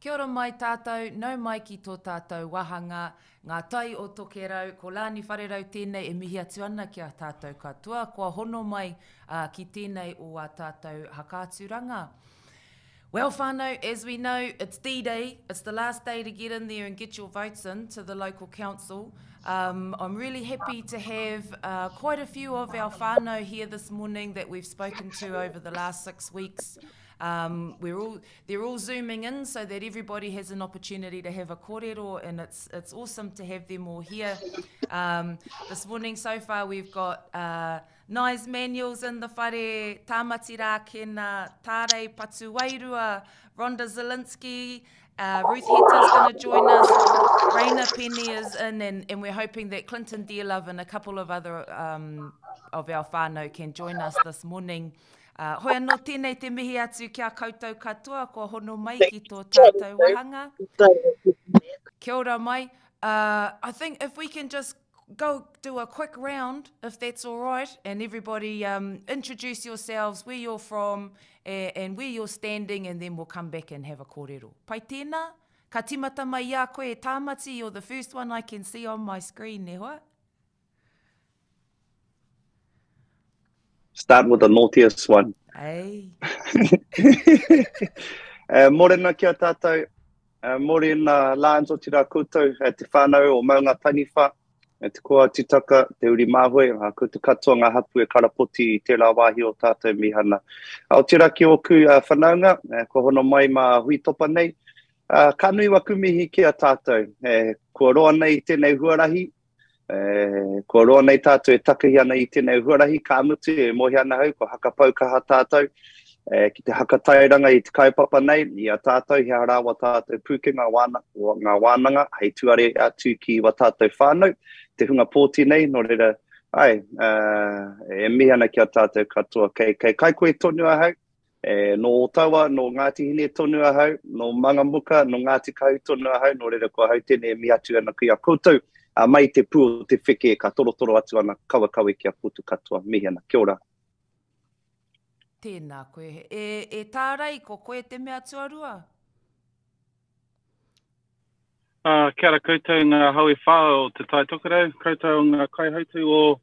Kia ora mai tātou, nau mai ki tō tātou wahanga, ngā tai o tokerau, ko Lani Wharerau tēnei e mihi atu ana ki a tātou katoa, kua hono mai ki tēnei o a tātou hakāturanga. Well, whānau, as we know, it's D-Day. It's the last day to get in there and get your votes in to the local council. I'm really happy to have quite a few of our whānau here this morning that we've spoken to over the last 6 weeks. They're all zooming in so that everybody has an opportunity to have a kōrero, and it's awesome to have them all here. This morning so far we've got Nais Manuel's in the whare, Tāmati Rākena, Tāre Patuwairua, Rhonda Zielinski, Ruth Heta's going to join us, Raina Penny is in, and we're hoping that Clinton Dearlove and a couple of other of our whānau can join us this morning. Hoi anō tēnei te mihi atu kia koutou katoa, ko hono mai ki tō tātou wahanga. Kia ora mai. I think if we can just go do a quick round, if that's all right, and everybody introduce yourselves, where you're from, and where you're standing, and then we'll come back and have a kōrero. Pai tēnā, ka timata mai a koe e Tāmati, you're the first one I can see on my screen, ne hoa? Start with the naughtiest one. Hey. Morena kia tātou, morena lānzo tira koutou, te whānau o maunga taniwha, te koa titaka, te uri māhoi, koutou katoa ngā hapu e karapoti i te la wāhi o tātou mihana. Ao tira ki oku whanaunga, ko hono mai mā hui topa nei, ka nui waku mihi kia tātou, ko roa nei tēnei huarahi, ko roa nei tātou e takahi ana i tēnei huarahi, ka amutu e mohi ana hau, ko hakapaukaha tātou, ki te hakatairanga i te kaipapa nei, i a tātou, he harawa tātou pūkenga ngā wānanga, hei tuare atu ki wa tātou whānau, te hunga pōti nei, no reira, e mihi ana ki a tātou katoa, kei kai koe tonu ahau, no Otawa, no Ngāti Hine tonu ahau, no Mangamuka, no Ngāti Kahu tonu ahau, no reira ko hau tēnei e mihi atu ana ki a koutou, mai te pū o te whike ka torotoro atu ana kawa ki a putu katoa, mihi ana, kia ora. Tēnā koe. E tārai, ko koe te mea tuarua? Kia ora koutou ngā haui whao o te tai tokerau, koutou ngā kaihautu o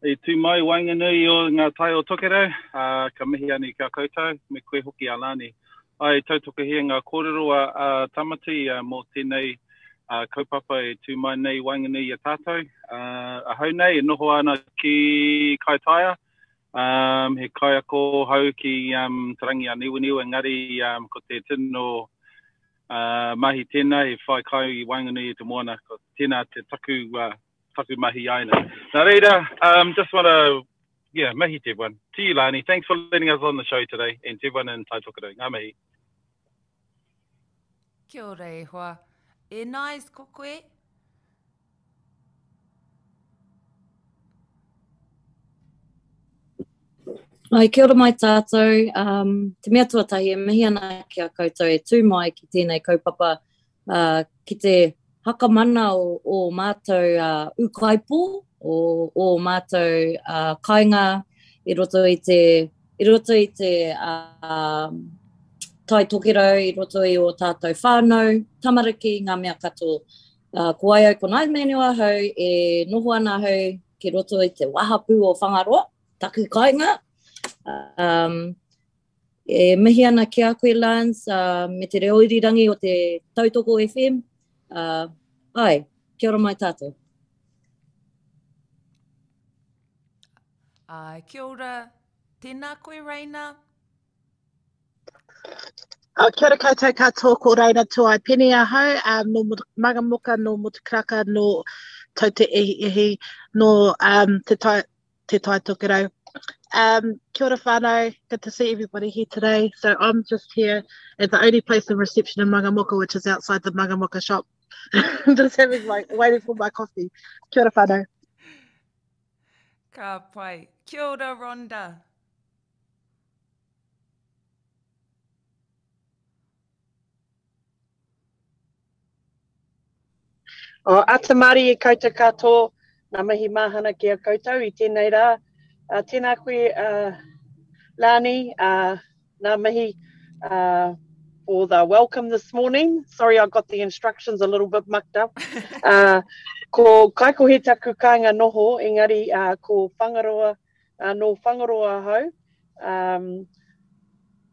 i tū mai wainganui o ngā tai o tokerau, ka mihi ani kia koutou, me koe hoki a Lani. Ai tautoko hea ngā kōrero a Tāmati mō tēnei kaupapa e tū mai nei wainganui a tātou. A hau nei, e noho ana ki Kaitaia, he kai ako hau ki tarangi a niwaniu, engari ko te tino mahi tēnā, he whai kai i wainganui e te moana, ko tēnā te taku mahi aina. Nā reira, just want to, mahi te everyone. To you, Lani, thanks for letting us on the show today, and to everyone in Tai Tokerau. Ngā mihi. Kia ora e hoa. E Nais, ko koe? Ai, kia ora mai tātou. Te mea tuatahi e mihi ana ki a koutou e tū mai ki tēnei kaupapa ki te hakamana o mātou ukaipo, o mātou kainga i roto i te tai tokerau, i roto i o tātou whānau, tamariki, ngā mea katoa. Ko ai au ko Nais Manuel hau e noho ana hau ki roto i te wahapu o whangaroa, taku kainga. E mihi ana ki a koe Lance, me te reo irirangi o te Tautoko FM. Ai, kia ora mai tātou. Ai, kia ora. Tēnā koe, Raina. Kia ora koutou katoa, ko Raina Tuai Peni ahau, no Mangamuka, no Motukaraka, no Tauti Ihi, no te tai tokerau. Kia ora whānau, good to see everybody here today. So I'm just here at the only place of reception in Mangamuka, which is outside the Mangamuka shop. Just waiting for my coffee. Kia ora whānau. Ka pai. Kia ora, Rhonda. O Atamari e koutou katoa, ngā mihi mahana ki a koutou i tēnei rā. Tēnā koe Lani, ngā mihi for the welcome this morning. Sorry, I got the instructions a little bit mucked up. Ko kaikohe taku kāinga noho, engari ko whangaroa, no whangaroa hau.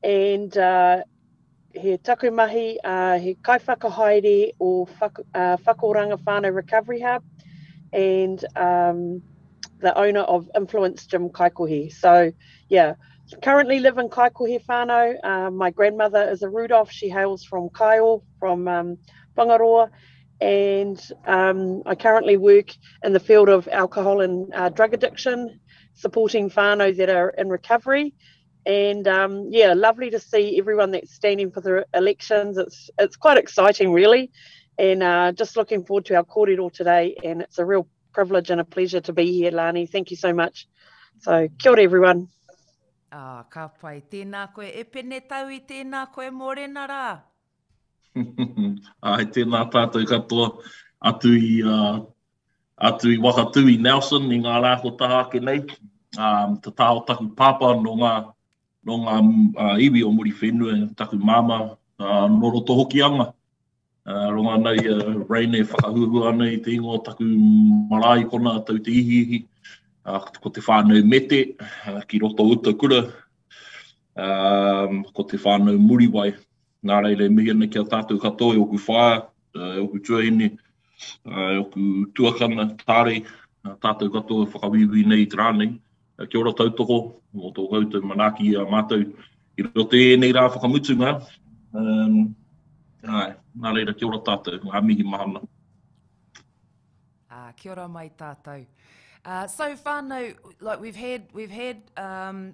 And he taku mahi, he kaiwhakahaere o Whakoranga Whānau Recovery Hub, and the owner of Influence Gym Kaikohe. So, yeah, currently live in Kaikohe whānau. My grandmother is a Rudolph. She hails from Kaio, from Whangaroa. And I currently work in the field of alcohol and drug addiction, supporting whānau that are in recovery. And yeah, lovely to see everyone that's standing for the elections. It's quite exciting, really. And just looking forward to our kōrero today. And it's a real privilege and a pleasure to be here, Lani. Thank you so much. So, kia ora, everyone. Ka pai. Tēnā koe. E pene tau I tēnā koe mōrena rā. Ai tēnā tātou katoa atu I Wakatui Nelson I ngā rāko taha ake nei. Te tāo taku pāpā no ngā iwi o muri whenua taku māma no roto hoki anga. Ronga nei Raine whakahuhua nei te ingoa taku marae kona tau te ihihi. Ko te whānau mete, ki roto uta kura. Ko te whānau muriwai. Nā reire mihi ana kia tātou katoa, oku whaia, oku tuahine, oku tuakana, tāre, tātou katoa whakawiwi nei te rānei. Kia ora tautoko, o tō koutou manaki a mātou. I roto e nei rā whakamutunga. Nā reira, kia ora tātou, ngā mihi mahana. Kia ora mai tātou. So whānau, like we've had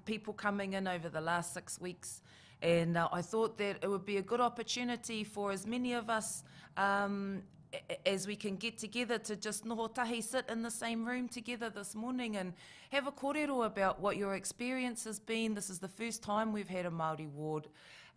people coming in over the last 6 weeks, and I thought that it would be a good opportunity for as many of us as we can get together to just noho tahi sit in the same room together this morning and have a kōrero about what your experience has been. This is the first time we've had a Māori ward.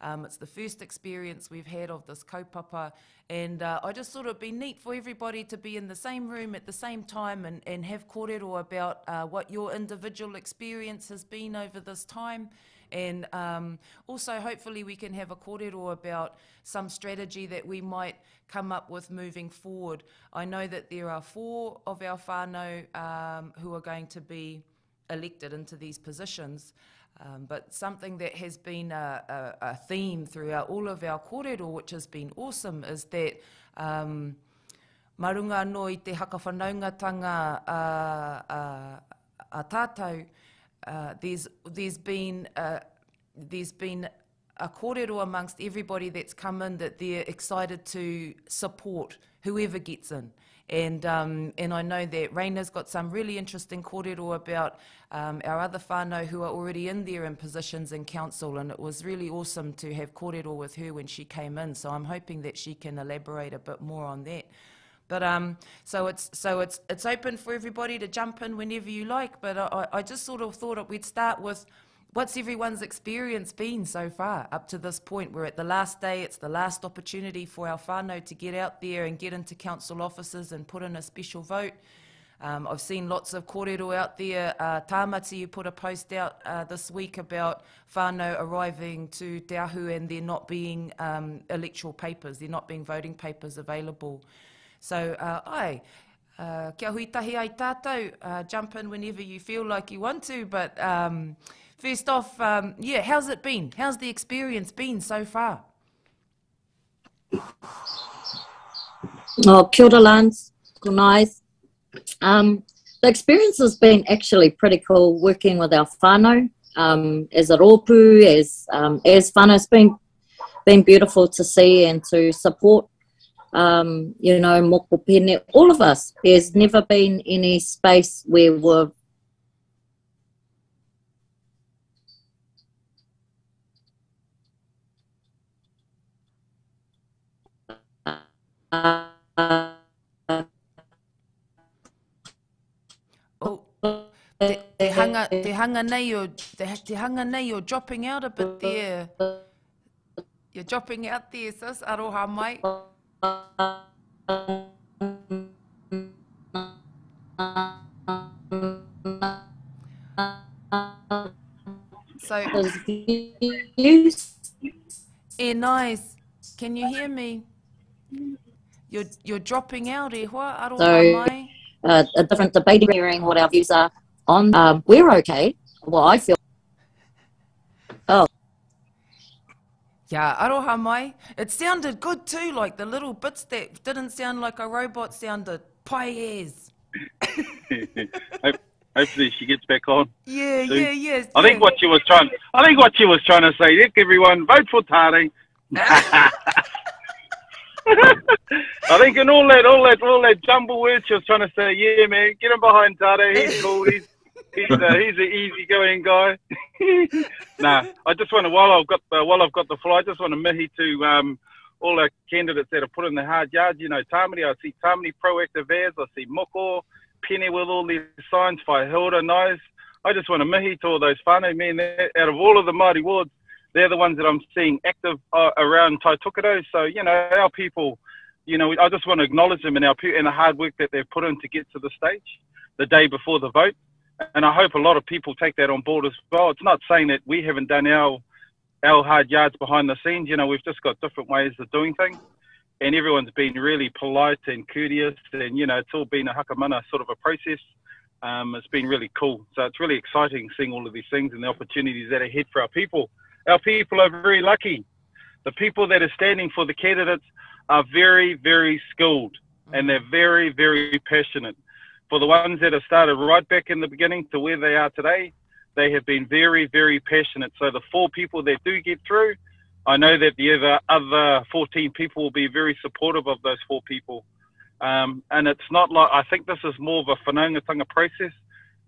It's the first experience we've had of this kaupapa, and I just thought it would be neat for everybody to be in the same room at the same time and have kōrero about what your individual experience has been over this time. And also hopefully we can have a kōrero about some strategy that we might come up with moving forward. I know that there are 4 of our whānau who are going to be elected into these positions. But something that has been a theme throughout all of our kōrero, which has been awesome, is that marunga no I te hakawhanaungatanga a tātou, there's been a kōrero amongst everybody that's come in that they're excited to support whoever gets in. And I know that Raina's got some really interesting kōrero about our other whānau who are already in there in positions in council, and it was really awesome to have kōrero with her when she came in, so I'm hoping that she can elaborate a bit more on that. But so it's open for everybody to jump in whenever you like, but I just sort of thought we'd start with what's everyone's experience been so far up to this point. We're at the last day, it's the last opportunity for our whānau to get out there and get into council offices and put in a special vote. I've seen lots of kōrero out there. Tāmati, you put a post out this week about whānau arriving to Te Ahu and there not being electoral papers, there not being voting papers available. So, kia hui tahi ai tātou, jump in whenever you feel like you want to, but first off, yeah, how's it been? How's the experience been so far? Oh, kia ora, Lance. Good night. The experience has been actually pretty cool working with our whānau as a rōpū, as whānau. It's been beautiful to see and to support. You know, moko pene, all of us. There's never been any space where we've te hanga nei, you're dropping out a bit there. You're dropping out there, sis. Aroha mai. So nice. Can you hear me? You're dropping out, e hoa, aroha So, mai. a different debate, hearing what our views are on. We're okay. Well, I feel. Oh. Yeah, aroha mai. It sounded good too, like the little bits that didn't sound like a robot sounded pie-as. Hopefully she gets back on. Yeah, soon. yeah. I think what she was trying to say, look, everyone, vote for Tare. I think in all that jumble words she was trying to say, yeah, man, get him behind Tare. He's cool. He's an easygoing guy. Nah, I just want to, while I've got the floor, I just want to mihi to all our candidates that have put in the hard yards. You know, Tamari, I see Tamari proactive as, I see Moko, Penny with all these signs, Hilda, nice. I just want to mihi to all those whānau, man. Out of all of the Māori wards, they're the ones that I'm seeing active around Tai Tokerau. So, you know, our people, you know, I just want to acknowledge them and the hard work that they've put in to get to the stage the day before the vote. And I hope a lot of people take that on board as well. It's not saying that we haven't done our hard yards behind the scenes. You know, we've just got different ways of doing things. And everyone's been really polite and courteous. And, you know, it's all been a hakamana sort of a process. It's been really cool. So it's really exciting seeing all of these things and the opportunities that are ahead for our people. Our people are very lucky. The people that are standing for the candidates are very, very skilled. And they're very, very passionate. For the ones that have started right back in the beginning to where they are today, they have been very, very passionate. So the 4 people that do get through, I know that the other 14 people will be very supportive of those 4 people. And it's not like, I think this is more of a whanaungatanga process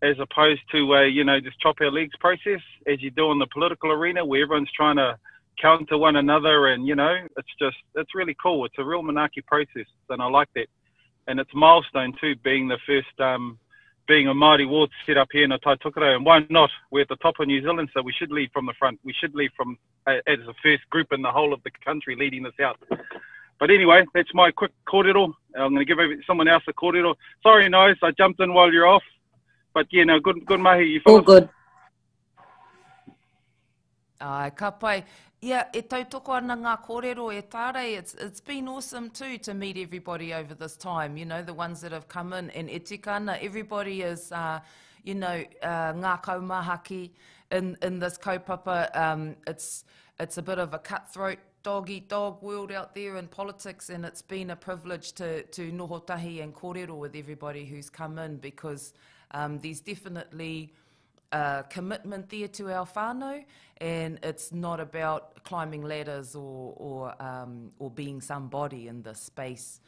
as opposed to a, you know, just chop our legs process as you do in the political arena where everyone's trying to counter one another. And, you know, it's really cool. It's a real Manaki process and I like that. And it's a milestone too, being the first, being a Māori ward set up here in Tai Tokerau. And why not? We're at the top of New Zealand, so we should lead from the front. We should lead from as the first group in the whole of the country leading this out. But anyway, that's my quick kōrero. I'm going to give someone else a kōrero. Sorry, Nose, I jumped in while you're off. But yeah, no, good mahi. You all good. Ka pai. Yeah, e tautoko ana ngā kōrero e tāre. It's been awesome too to meet everybody over this time, you know, the ones that have come in. And e tika ana, everybody is, you know, ngā kaumahaki in this kaupapa. It's a bit of a cutthroat dog-eat-dog world out there in politics, and it's been a privilege to noho tahi and kōrero with everybody who's come in because there's definitely commitment there to our whānau, and it's not about climbing ladders or being somebody in this space.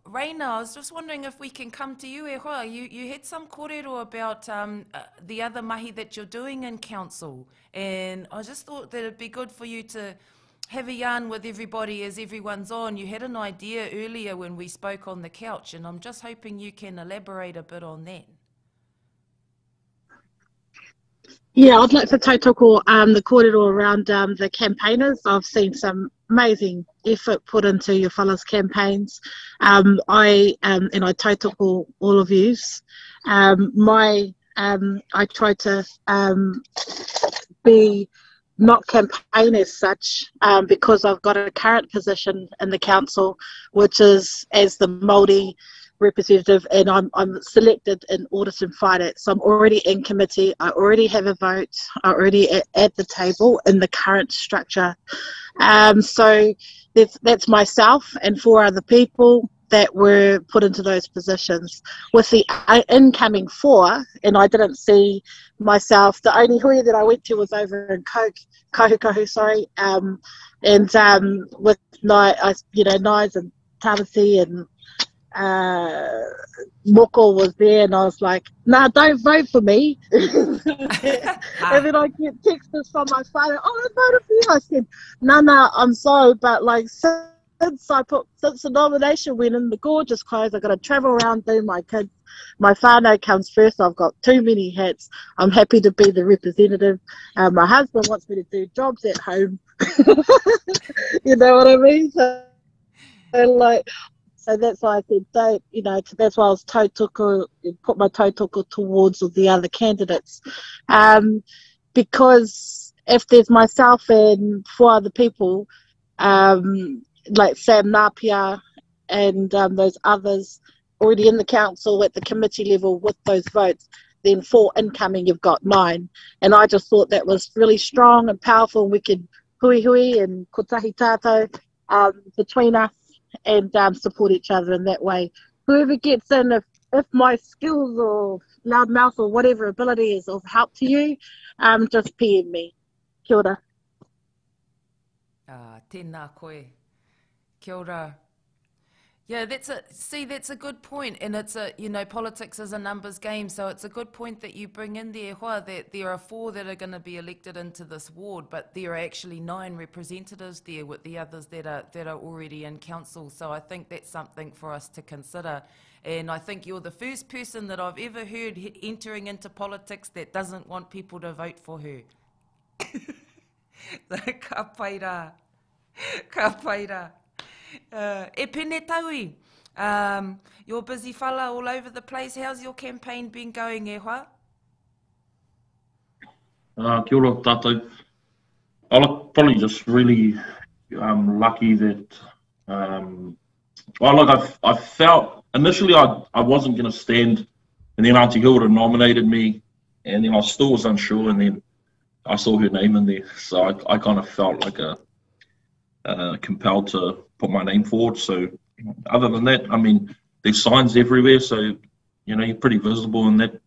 Reina, I was just wondering if we can come to you, e hoa. You had some kōrero about the other mahi that you're doing in council, and I just thought that it'd be good for you to have a yarn with everybody as everyone's on. You had an idea earlier when we spoke on the couch, and I'm just hoping you can elaborate a bit on that. Yeah, I'd like to tautoko the kōrero around the campaigners. I've seen some amazing effort put into your fellas' campaigns. I tautoko all of yous. I try to be not campaign as such because I've got a current position in the council, which is as the Māori representative, and I'm selected in audit and finance. So I'm already in committee. I already have a vote. I already at the table in the current structure. So that's myself and 4 other people that were put into those positions. With the incoming 4, and I didn't see myself. The only hui that I went to was over in Kahukahu, sorry. With Nais and Tarasi and Moko was there, and I was like, nah, don't vote for me. And then I get texts from my father, I voted for you. I said, nah, I'm sorry, but like since the nomination went in, the gorgeous clothes, I got to travel around, do my kids. My whānau comes first. I've got too many hats. I'm happy to be the representative. My husband wants me to do jobs at home. You know what I mean? So that's why I said, that's why I was put my tautoko towards the other candidates. because if there's myself and 4 other people, like Sam Napia and those others already in the council at the committee level with those votes, then 4 incoming, you've got 9. And I just thought that was really strong and powerful. We could hui and kotahi tātou between us and support each other in that way. Whoever gets in, if my skills or loud mouth or whatever ability is of help to you, just PM me. Kia ora. Tēnā koe. Kia ora. Yeah, that's a good point, and it's politics is a numbers game, so it's a good point that you bring in there, Hoa, that there are 4 that are going to be elected into this ward, but there are actually 9 representatives there with the others that are already in council. So I think that's something for us to consider, and I think you're the first person that I've ever heard entering into politics that doesn't want people to vote for her. Ka pai rā. Ka pai rā. E pene taui, you're busy fella all over the place. How's your campaign been going, e hoa? Kia ora tātou. I'm probably just really lucky that, I felt, initially I wasn't going to stand, and then Auntie Hilda nominated me, and then I still was unsure, and then I saw her name in there, so I kind of felt like compelled to put my name forward. So other than that, I mean, there's signs everywhere, so you're pretty visible in that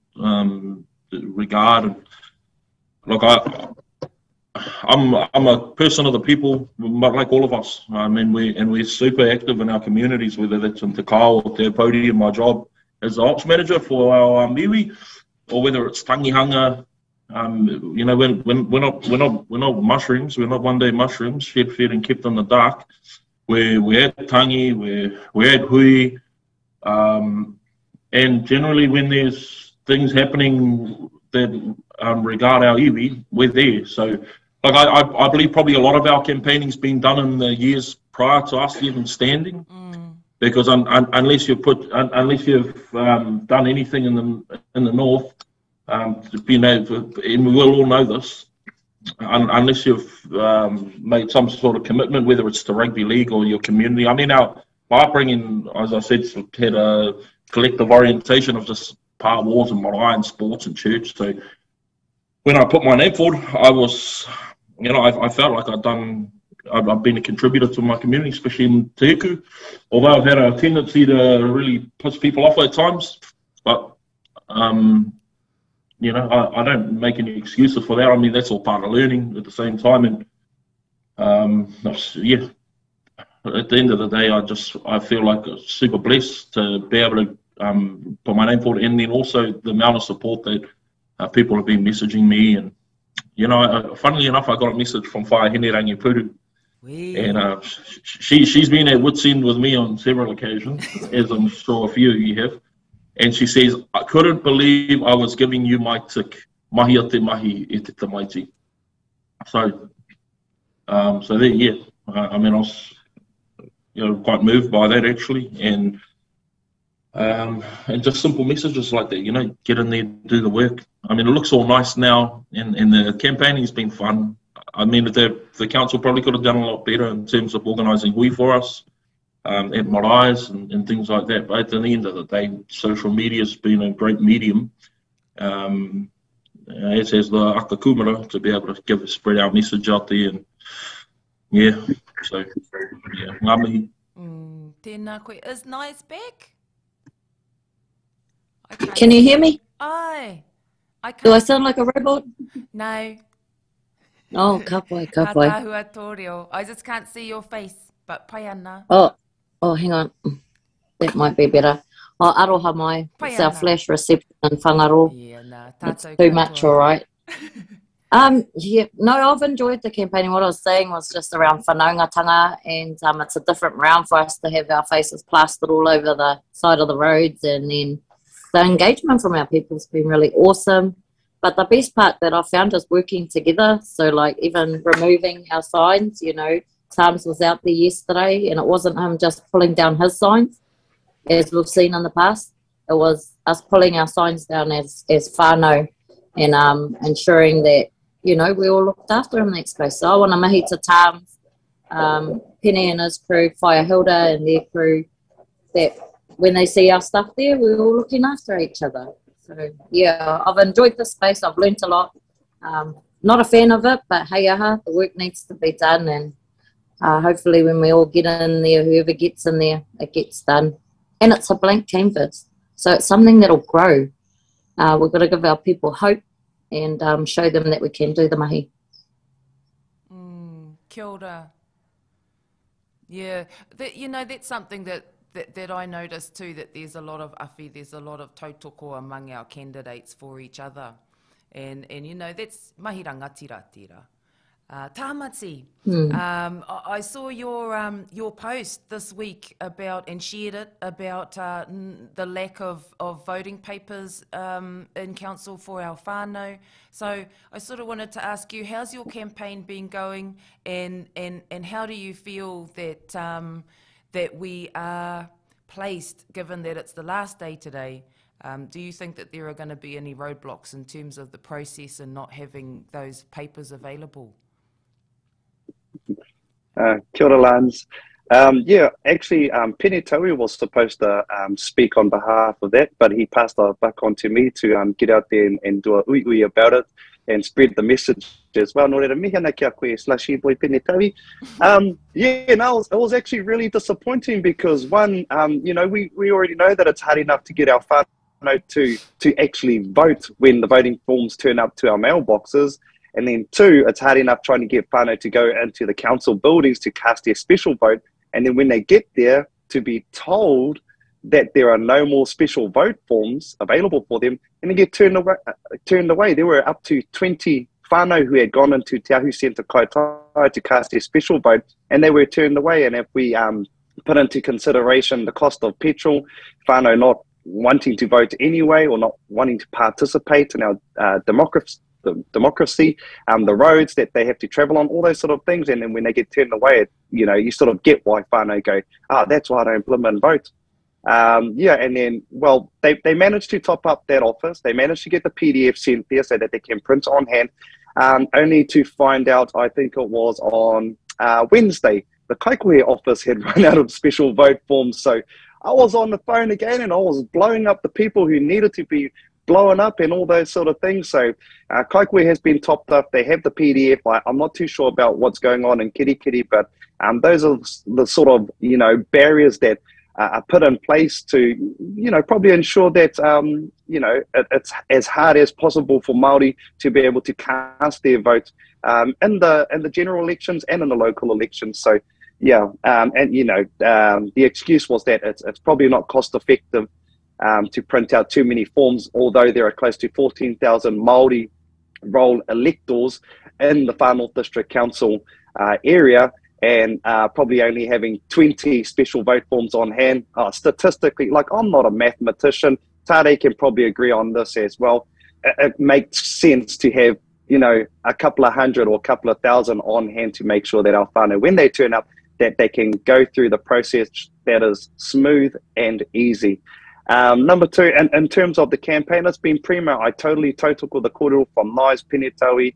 regard. And look, I'm a person of the people, like all of us. I mean, we're super active in our communities, whether that's in Te Kao or Te Podium, my job as the ops manager for our iwi, or whether it's tangihanga. We're not mushrooms. We're not one-day mushrooms, fed and kept in the dark. We're at tangi, we're at hui, and generally when there's things happening that regard our iwi, we're there. So, like I believe probably a lot of our campaigning's been done in the years prior to us even standing, because unless you've done anything in the north. And we will all know this, unless you've made some sort of commitment, whether it's to rugby league or your community. I mean, my upbringing, as I said, had a collective orientation of just part wars and marae and sports and church. So when I put my name forward, I was, I felt like I've been a contributor to my community, especially in Te Uku, although I've had a tendency to really piss people off at times, but I don't make any excuses for that. I mean, that's all part of learning at the same time. And at the end of the day, I feel like super blessed to be able to put my name forward, and then also the amount of support that people have been messaging me. And funnily enough, I got a message from Whaihene Rangipuru, and she's been at wit's end with me on several occasions, as I'm sure a few of you have. And she says, I couldn't believe I was giving you my tick. Mahi a te mahi e te tamaiti. So there, yeah. I mean, I was quite moved by that, actually. And just simple messages like that, get in there, do the work. I mean, it looks all nice now, and the campaigning's been fun. I mean, the council probably could have done a lot better in terms of organising hui for us. At maraes and things like that. But at the end of the day, social media's been a great medium, as has the Aka Kumara, to be able to spread our message out there. And ngami. Tēnā koe. Is Nice back? Can you hear me? Aye. Do I sound like a robot? No. Oh, ka pai. Ka tāhua tōreo. I just can't see your face, but pai ana. Oh, hang on. That might be better. Aroha mai. It's our flash reception in Whangaro. It's too much, all right. I've enjoyed the campaigning. What I was saying was just around whanaungatanga, and it's a different round for us to have our faces plastered all over the side of the roads, and then the engagement from our people has been really awesome. But the best part that I found is working together. So, like, even removing our signs, Tams was out there yesterday, and it wasn't him just pulling down his signs, as we've seen in the past. It was us pulling our signs down as whānau, and ensuring that, you know, we all looked after in that space. So I want to mahi to Tam, Penny and his crew, Fire Hilda and their crew, that when they see our stuff there, we're all looking after each other. So, yeah, I've enjoyed this space. I've learnt a lot. Not a fan of it, but hey, the work needs to be done. And hopefully when we all get in there, whoever gets in there, it gets done. And it's a blank canvas. So it's something that'll grow. We've got to give our people hope and show them that we can do the mahi. Kia ora. Yeah, you know, that's something that I noticed too, that there's a lot of awhi, there's a lot of tautoko among our candidates for each other. And you know, that's mahi rangatira tira. Tamati, I saw your post this week about, and shared it, about the lack of voting papers in council for our whānau. So I sort of wanted to ask you, how's your campaign been going, and how do you feel that that we are placed, given that it's the last day today? Do you think that there are going to be any roadblocks in terms of the process and not having those papers available? Kia ora, Lance. Yeah, actually, Pene Taui was supposed to speak on behalf of that, but he passed it back on to me to get out there and do a ui about it and spread the message as well. Nō reira, mihi ana kia koe slashy boy Pene Taui. Yeah, no, it was actually really disappointing because one, you know, we already know that it's hard enough to get our whānau to actually vote when the voting forms turn up to our mailboxes. And then two, it's hard enough trying to get whānau to go into the council buildings to cast their special vote. And then when they get there, to be told that there are no more special vote forms available for them, and they get turned away. There were up to 20 whānau who had gone into Te Ahu Centre Kaitaia to cast their special vote, and they were turned away. And if we put into consideration the cost of petrol, whānau not wanting to vote anyway or not wanting to participate in our democracy, the roads that they have to travel on, all those sort of things. And then when they get turned away, you know, you sort of get why whānau go, that's why I don't implement vote. Yeah, and then, well, they managed to top up that office. They managed to get the PDF sent there so that they can print on hand, only to find out, I think it was on Wednesday, the Kaikohe office had run out of special vote forms. So I was on the phone again and I was blowing up the people who needed to be blowing up and all those sort of things. So Kaikohe has been topped up. They have the PDF. I'm not too sure about what's going on in Kirikiri, but those are the sort of, you know, barriers that are put in place to, you know, probably ensure that, you know, it's as hard as possible for Māori to be able to cast their vote in the general elections and in the local elections. So, yeah, and, you know, the excuse was that it's probably not cost effective to print out too many forms, although there are close to 14,000 Māori roll electors in the Far North District Council area, and probably only having 20 special vote forms on hand. Statistically, like, I'm not a mathematician, Tade can probably agree on this as well. It makes sense to have, you know, a couple of hundred or a couple of thousand on hand to make sure that our whānau, when they turn up, that they can go through the process that is smooth and easy. Number two, in terms of the campaign, it's been primo. I totally tautoko the kōrero from Nais, Pene Taui,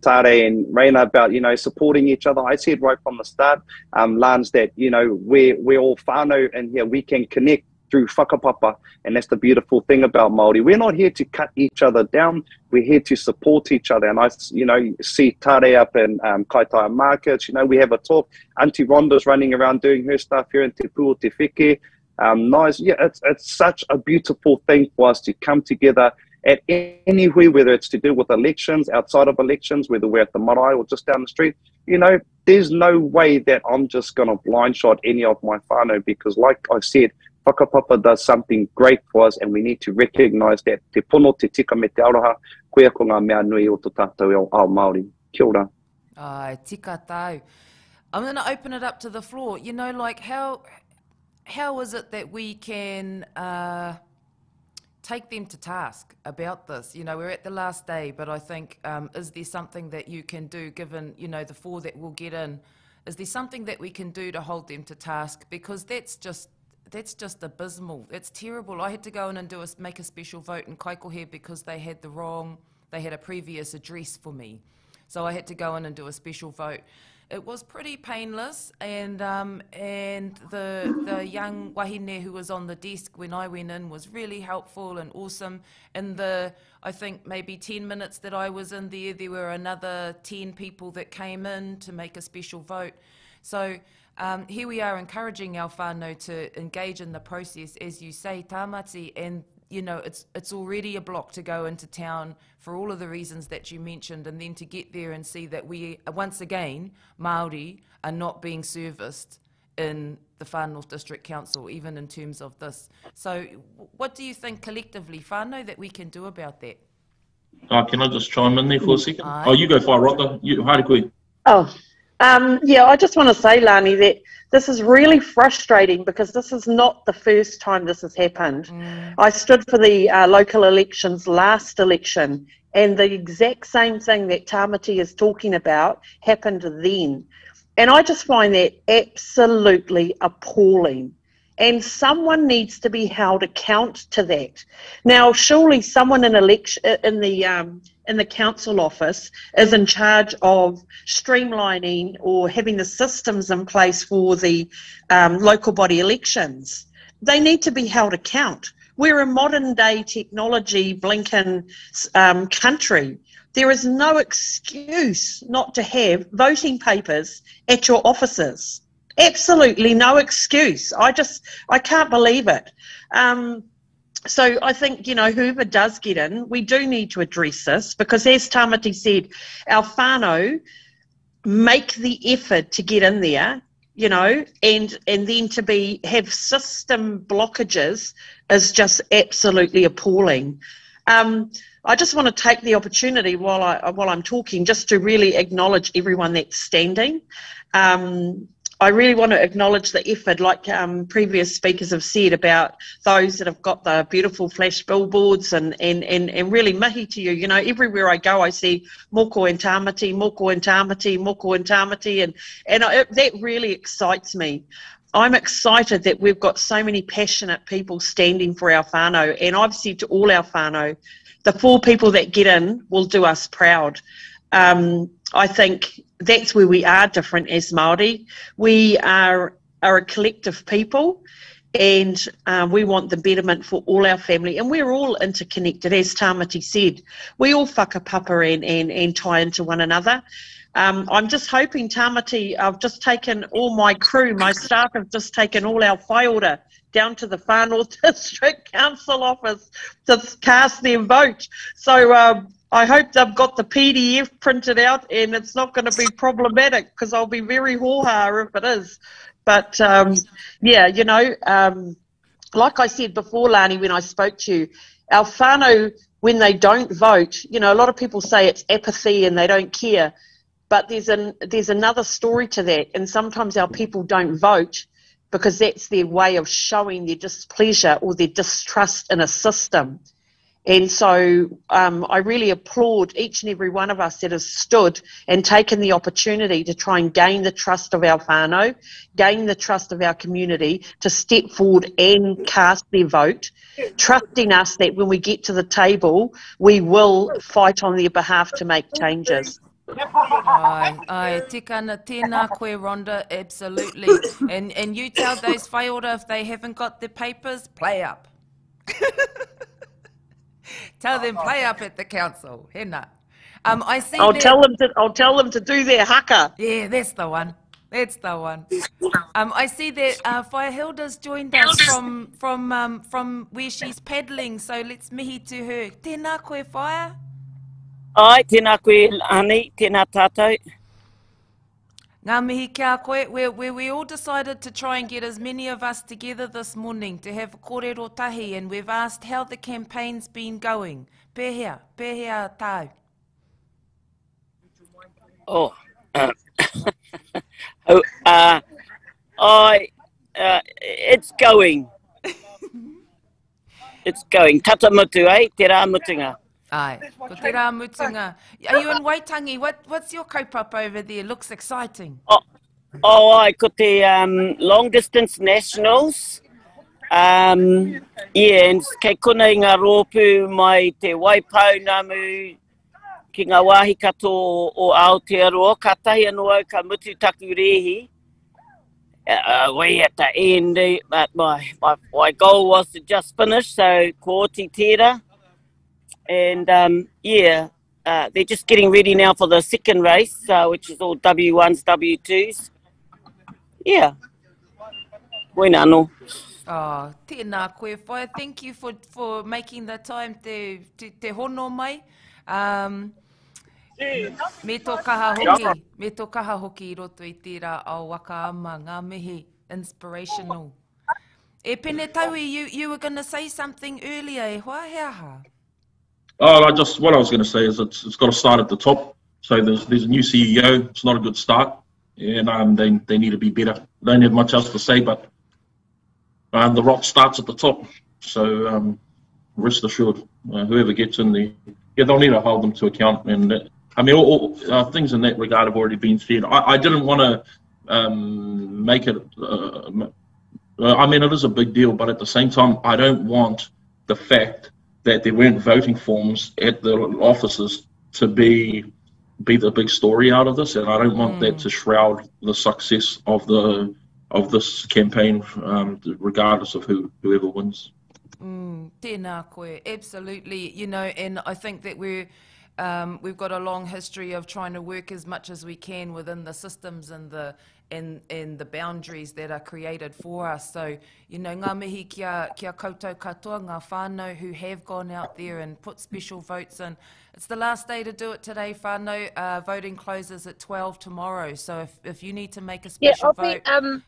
Tare and Reina about, you know, supporting each other. I said right from the start, Lance, that, you know, we're all whānau and here we can connect through whakapapa, and that's the beautiful thing about Māori. We're not here to cut each other down, we're here to support each other. And I, you know, see Tare up in Kaitaia Markets, you know, we have a talk. Auntie Rhonda's running around doing her stuff here in Te Pū Te Wheke. Nice, yeah, it's such a beautiful thing for us to come together at anywhere, whether it's to do with elections, outside of elections, whether we're at the marae or just down the street. You know, there's no way that I'm just going to blind shot any of my whānau, because like I said, whakapapa does something great for us, and we need to recognise that te pono, te tika me te aroha, koea ko ngā mea nui o tō tātou ao Māori. Kia ora. Ai, tika tau. I'm going to open it up to the floor. You know, like, how is it that we can take them to task about this? You know, we're at the last day, but I think, is there something that you can do, given, you know, the 4 that will get in? Is there something that we can do to hold them to task? Because that's just abysmal. It's terrible. I had to go in and make a special vote in Kaikohe because they had the wrong they had a previous address for me. So I had to go in and do a special vote. It was pretty painless, and the young wahine who was on the desk when I went in was really helpful and awesome. In the, I think, maybe 10 minutes that I was in there were another 10 people that came in to make a special vote. So here we are encouraging our whānau to engage in the process, as you say, Tāmati, and you know, it's already a block to go into town for all of the reasons that you mentioned, and then to get there and see that we, once again, Māori are not being serviced in the Far North District Council, even in terms of this. So what do you think collectively, whānau, that we can do about that? Can I just chime in there for a second? Oh, you go far, Roka. Haere koe. Oh, yeah, I just want to say, Lani, that this is really frustrating because this is not the first time this has happened. I stood for the local elections last election, and the exact same thing that Tāmati is talking about happened then. And I just find that absolutely appalling. And someone needs to be held account to that. Now, surely someone in the council office is in charge of streamlining or having the systems in place for the local body elections. They need to be held account. We're a modern day technology blinking country. There is no excuse not to have voting papers at your offices. Absolutely no excuse. I can't believe it. So I think, you know, whoever does get in, we do need to address this because, as Tāmati said, our whānau make the effort to get in there, you know, and then to have system blockages is just absolutely appalling. I just want to take the opportunity while I'm talking just to really acknowledge everyone that's standing. I really want to acknowledge the effort, like previous speakers have said, about those that have got the beautiful flash billboards and really mihi to you. You know, everywhere I go I see moko and Tāmati, moko and Tāmati, moko and Tāmati, and that really excites me. I'm excited that we've got so many passionate people standing for our whānau, and I've said to all our whānau, the 4 people that get in will do us proud. I think that's where we are different as Māori. We are a collective people, and we want the betterment for all our family, and we're all interconnected, as Tāmati said. We all whakapapa and tie into one another. I'm just hoping, Tāmati, I've just taken all my crew, my staff have just taken all our whaiora down to the Far North District Council office to cast their vote. So I hope they've got the PDF printed out and it's not going to be problematic, because I'll be very hoha if it is. But yeah, you know, like I said before, Lani, when I spoke to you, our whānau, when they don't vote, you know, a lot of people say it's apathy and they don't care. But there's another story to that, and sometimes our people don't vote because that's their way of showing their displeasure or their distrust in a system. And so I really applaud each and every one of us that has stood and taken the opportunity to try and gain the trust of our whānau, gain the trust of our community, to step forward and cast their vote, trusting us that when we get to the table, we will fight on their behalf to make changes. Ai, tikana tēnā koe, Rhonda, absolutely. And you tell those whaiora if they haven't got the papers, play up. Tell them play up at the council. Hena. I see. I'll tell them to do their haka. Yeah, that's the one. That's the one. I see that Whaihilda's joined us from where she's paddling, so let's mihi to her. Tēnā koe, Whaia. Ai, tēnā koe, Ani, tēnā tātou. Ngā mihi kia koe, we all decided to try and get as many of us together this morning to have a kōrero tahi, and we've asked how the campaign's been going. Pēhea tāu. Oh, it's going. It's going. Tata mutu, eh? Te rā mutunga. Ai, ko te rā mutunga. Are you in Waitangi? What's your kaupapa over there? Looks exciting. Ai, ko te long distance nationals. Yeah, and kei kuna i ngā rōpū mai te Waipau Namu, ki ngā wāhi katoa o Aotearoa, ka tahi anō au ka mutu taku rehi. Way at the end, but my goal was to just finish, so ko oti tērā. And yeah, they're just getting ready now for the second race, which is all W1s, W2s. Yeah. Koina anō. Oh, tēnā koe whai. Thank you for making the time te hono mai. Me tō kaha hoki I roto I tērā ao waka ama, ngā mihi, inspirational. E pene taui, you were going to say something earlier, e hoa he aha? Oh, what I was going to say is it's got to start at the top. So there's a new CEO. It's not a good start, and they need to be better. Don't have much else to say, but the rock starts at the top. So rest assured, whoever gets in there, they'll need to hold them to account. And I mean, all things in that regard have already been said. I didn't want to make it. I mean, it is a big deal, but at the same time, I don't want the fact that there weren't voting forms at the offices to be the big story out of this, and I don't want that to shroud the success of this campaign, regardless of whoever wins. Tēnā koe, absolutely. You know, and I think that we've got a long history of trying to work as much as we can within the systems and the boundaries that are created for us. So, you know, ngā mihi kia koutou katoa, ngā whānau who have gone out there and put special votes in. It's the last day to do it today, whānau. Voting closes at 12 tomorrow. So if you need to make a special vote,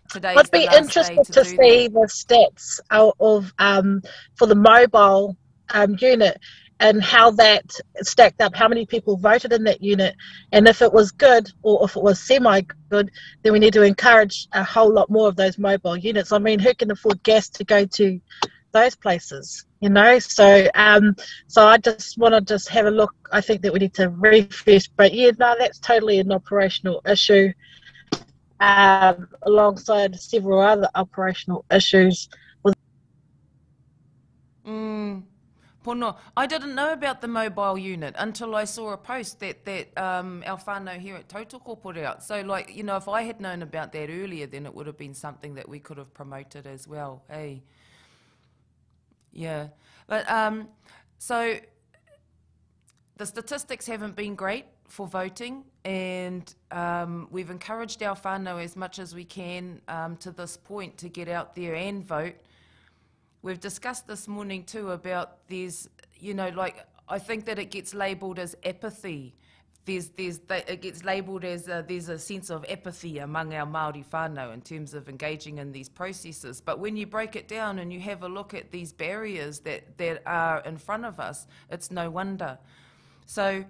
today's I'd the be last interested day to to see that. the stats of for the mobile unit, and how that stacked up, how many people voted in that unit, and if it was good or if it was semi-good, then we need to encourage a whole lot more of those mobile units. I mean, who can afford gas to go to those places, you know? So so I just want to have a look. I think that we need to refresh, but yeah, no, that's totally an operational issue, alongside several other operational issues. Pono, I didn't know about the mobile unit until I saw a post that our whānau here at Tautoko put out. So, like, you know, if I had known about that earlier, then it would have been something that we could have promoted as well. Hey, yeah, but so the statistics haven't been great for voting, and we've encouraged our whānau as much as we can to this point to get out there and vote. We've discussed this morning too about these, you know, like, I think that it gets labelled as apathy. It gets labelled as there's a sense of apathy among our Māori whānau in terms of engaging in these processes. But when you break it down and you have a look at these barriers that are in front of us, it's no wonder. So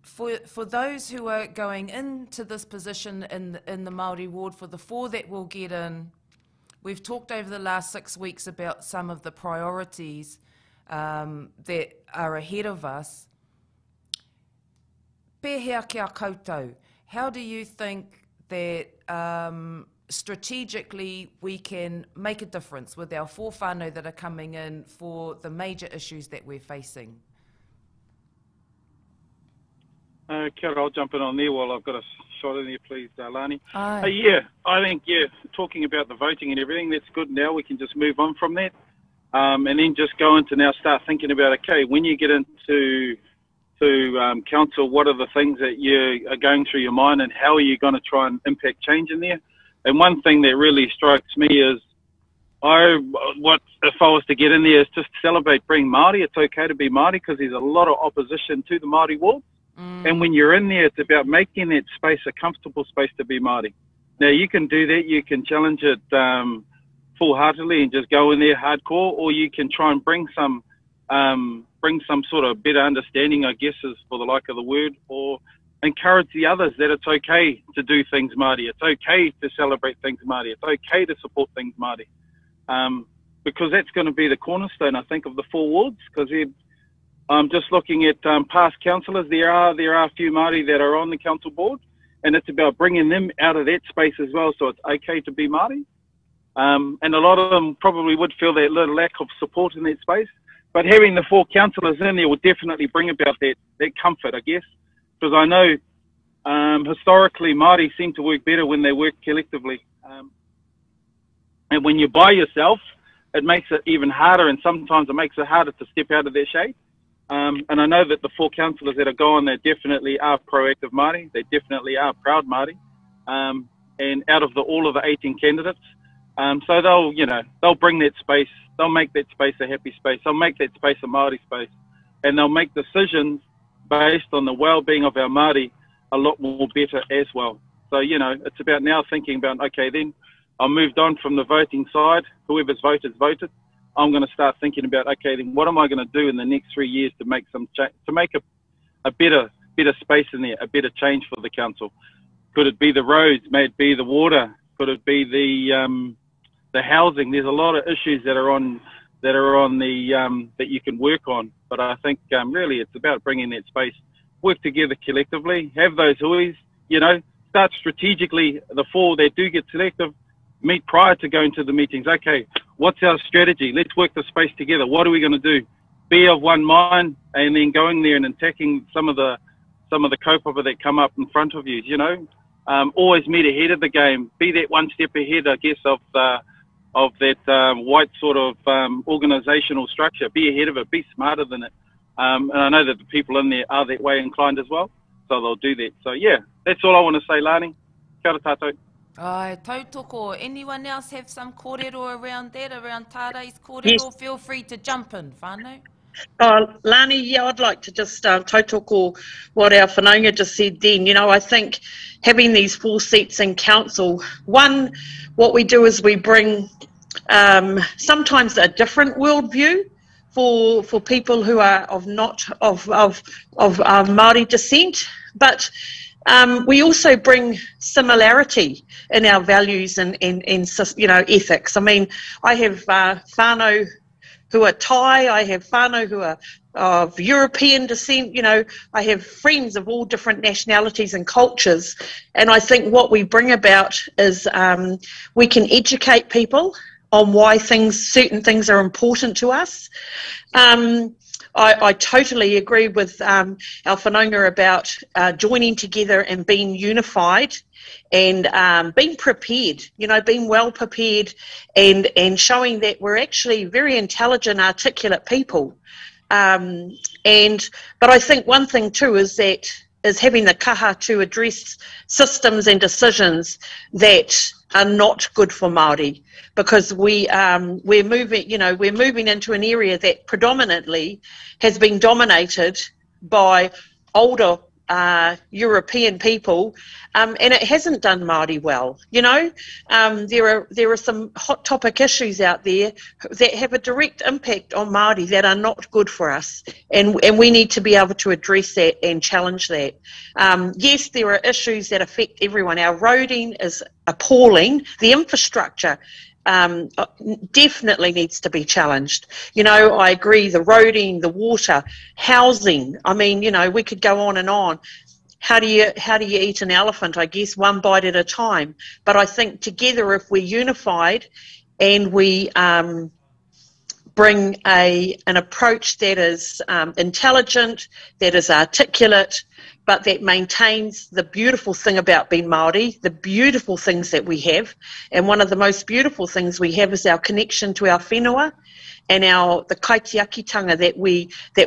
for those who are going into this position in the Māori ward, for the 4 that will get in, we've talked over the last 6 weeks about some of the priorities that are ahead of us. Pēhea kia koutou, how do you think that strategically we can make a difference with our 4 whānau that are coming in for the major issues that we're facing? Kia ora, I'll jump in on there while I've got a shot in there, please, Lani. Yeah, I think, talking about the voting and everything, that's good. Now we can just move on from that. And then just go into now start thinking about, okay, when you get into council, what are the things that you are going through your mind and how are you going to try and impact change in there? And one thing that really strikes me is, if I was to get in there, is just celebrate being Māori. It's okay to be Māori because there's a lot of opposition to the Māori ward. And when you're in there, it's about making that space a comfortable space to be Māori. Now, you can do that. You can challenge it full-heartedly and just go in there hardcore, or you can try and bring some sort of better understanding, I guess, is for the like of the word, or encourage the others that it's okay to do things Māori. It's okay to celebrate things Māori. It's okay to support things Māori. Because that's going to be the cornerstone, I think, of the 4 wards, because just looking at past councillors, there are a few Māori that are on the council board, and it's about bringing them out of that space as well, so it's okay to be Māori. And a lot of them probably would feel that little lack of support in that space. But having the 4 councillors in there will definitely bring about that comfort, I guess, because I know historically Māori seem to work better when they work collectively. And when you're by yourself, it makes it even harder, and sometimes it makes it harder to step out of their shade. And I know that the 4 councillors that are going, they definitely are proactive Māori. They definitely are proud Māori. And out of all of the 18 candidates, so they'll bring that space. They'll make that space a happy space. They'll make that space a Māori space, and they'll make decisions based on the well-being of our Māori a lot more better as well. So it's about now thinking about, okay, then I moved on from the voting side. Whoever's voted. I'm going to start thinking about, okay, then what am I going to do in the next 3 years to make a better space in there, a better change for the council? Could it be the roads? May it be the water? Could it be the housing? There's a lot of issues that are on the that you can work on. But I think really it's about bringing that space, work together collectively, have those huis, start strategically. The 4 that do get selective, meet prior to going to the meetings. Okay, what's our strategy? Let's work the space together. What are we going to do? Be of one mind, and then going there and attacking some of the kaupapa that come up in front of you. Always meet ahead of the game. Be that one step ahead, I guess, of that white sort of organisational structure. Be ahead of it. Be smarter than it. And I know that the people in there are that way inclined as well, so they'll do that. So yeah, that's all I want to say, Lani. Kia ora tātou. Tautoko, anyone else have some kōrero around that, around Tārai's kōrero? Yes. Feel free to jump in, whānau. Lani, yeah, I'd like to just tautoko what our whanaunga just said then. I think having these 4 seats in council, one, what we do is we bring sometimes a different worldview for people who are of Māori descent, but we also bring similarity in our values and ethics. I mean, I have whānau who are Thai, I have whānau who are of European descent, I have friends of all different nationalities and cultures, and I think what we bring about is we can educate people on why certain things are important to us. I totally agree with our whanaunga about joining together and being unified and being prepared, being well prepared and showing that we're actually very intelligent, articulate people. But I think one thing too is having the kaha to address systems and decisions that are not good for Māori, because we're moving into an area that predominantly has been dominated by older European people, and it hasn't done Māori well. There are some hot topic issues out there that have a direct impact on Māori that are not good for us, and we need to be able to address that and challenge that. Yes, there are issues that affect everyone. Our roading is appalling. The infrastructure definitely needs to be challenged. I agree, the roading, the water, housing. I mean, we could go on and on. How do you eat an elephant? I guess one bite at a time. But I think together, if we're unified and we bring an approach that is intelligent, that is articulate, but that maintains the beautiful thing about being Māori, the beautiful things that we have. And one of the most beautiful things we have is our connection to our whenua and the kaitiakitanga that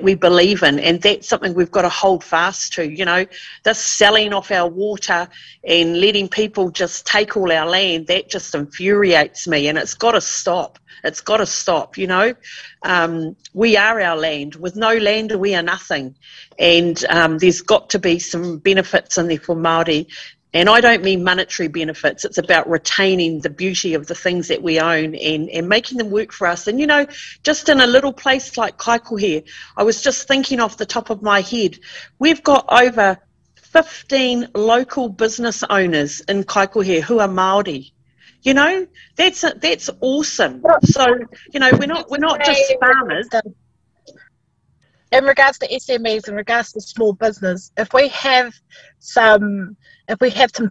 we believe in. And that's something we've got to hold fast to. This selling off our water and letting people just take all our land, that just infuriates me, and it's got to stop. It's got to stop, we are our land. With no land, we are nothing. And there's got to be some benefits in there for Māori. And I don't mean monetary benefits. It's about retaining the beauty of the things that we own and making them work for us. And, just in a little place like Kaikohe, I was just thinking off the top of my head, we've got over 15 local business owners in Kaikohe who are Māori. That's awesome. So, we're not just farmers. In regards to SMEs, in regards to small business, if we have some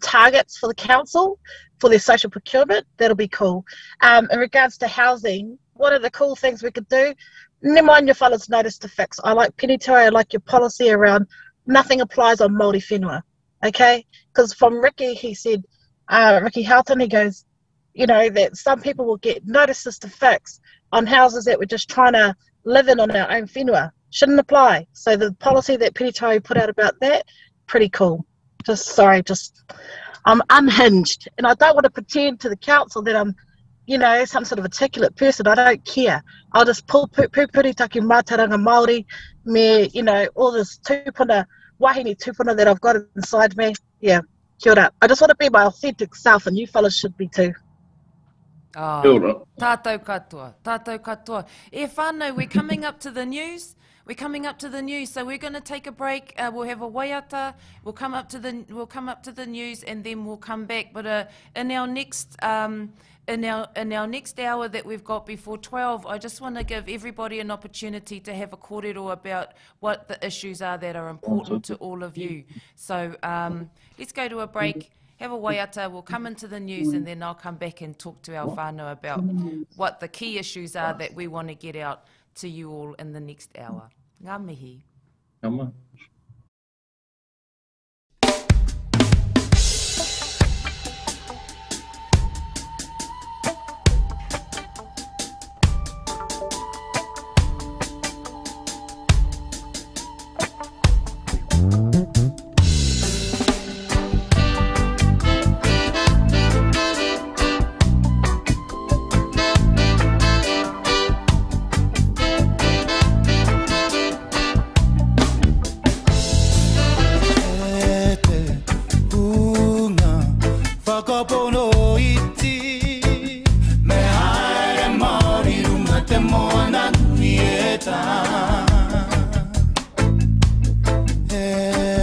targets for the council for their social procurement, that'll be cool. In regards to housing, one of the cool things we could do, never mind your fellas notice to fix. I like Penitoi, I like your policy around nothing applies on Māori whenua, okay? Because from Ricky, he said, Ricky Houghton, he goes, you know, that some people will get notices to fix on houses that we're just trying to live in on our own whenua. Shouldn't apply. So the policy that Penitoi put out about that, pretty cool. I'm unhinged. And I don't want to pretend to the council that I'm, you know, some sort of articulate person. I don't care. I'll just pull puritaki mātauranga Māori, me, you know, all this tūpuna, wahine tūpuna that I've got inside me. Yeah, kia ora. I just want to be my authentic self, and you fellas should be too. Oh, tātou katoa, tātou katoa. E whānau, we're coming up to the news. We're coming up to the news, so we're going to take a break. We'll have a waiata. We'll come up to the news, and then we'll come back. But in our next in our next hour that we've got before 12, I just want to give everybody an opportunity to have a kōrero about what the issues are that are important to all of you. So let's go to a break. Have a waiata, we'll come into the news, and then I'll come back and talk to our whānau about what the key issues are that we want to get out to you all in the next hour. Ngā mihi. Ngā mihi. Yeah.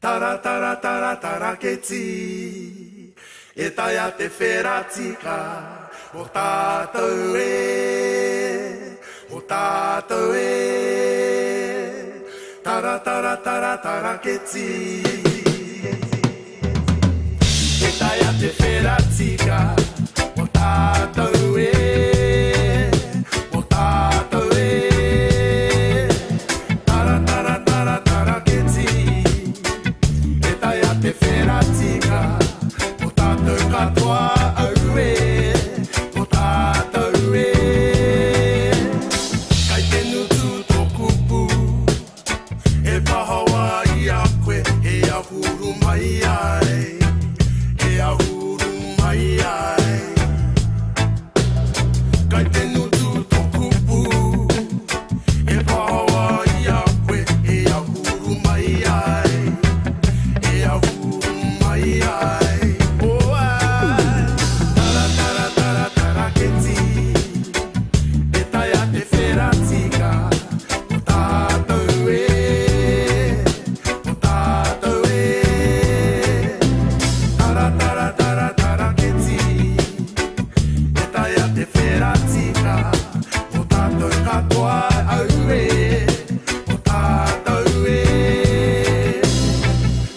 Tara tara tara tara ke ti e tai a te wheratika o tātou e tara tara tara tara ke ti e tai a te wheratika o tātou e tara tara tara tara ke ti e tai a te wheratika o tātou katoa au e o tātou e kai te nutu tōku pū e pahawa i a koe e ahuru mai ai e ahuru mai ai kai te nutu tōku pū e pahawa i a koe e ahuru mai ai e ahuru mai ai o ai tara tara tara tara ke ti e tai a te wheratika o tātou e tara tara tara tara ke ti e tai a te wheratika o tātou katoa au e o tātou e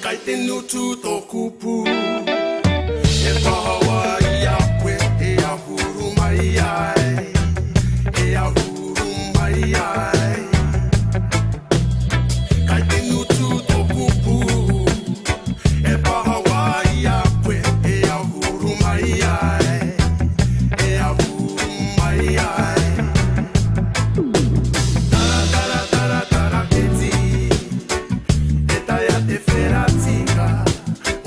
kai te nutu tōku pū e pahawa i a koe e ahuru mai ai e ahuru mai ai kai te nutu tōku pū e pahawa i a koe e ahuru mai ai e ahuru mai ai tara tara tara tara ke ti e tai a te wheratika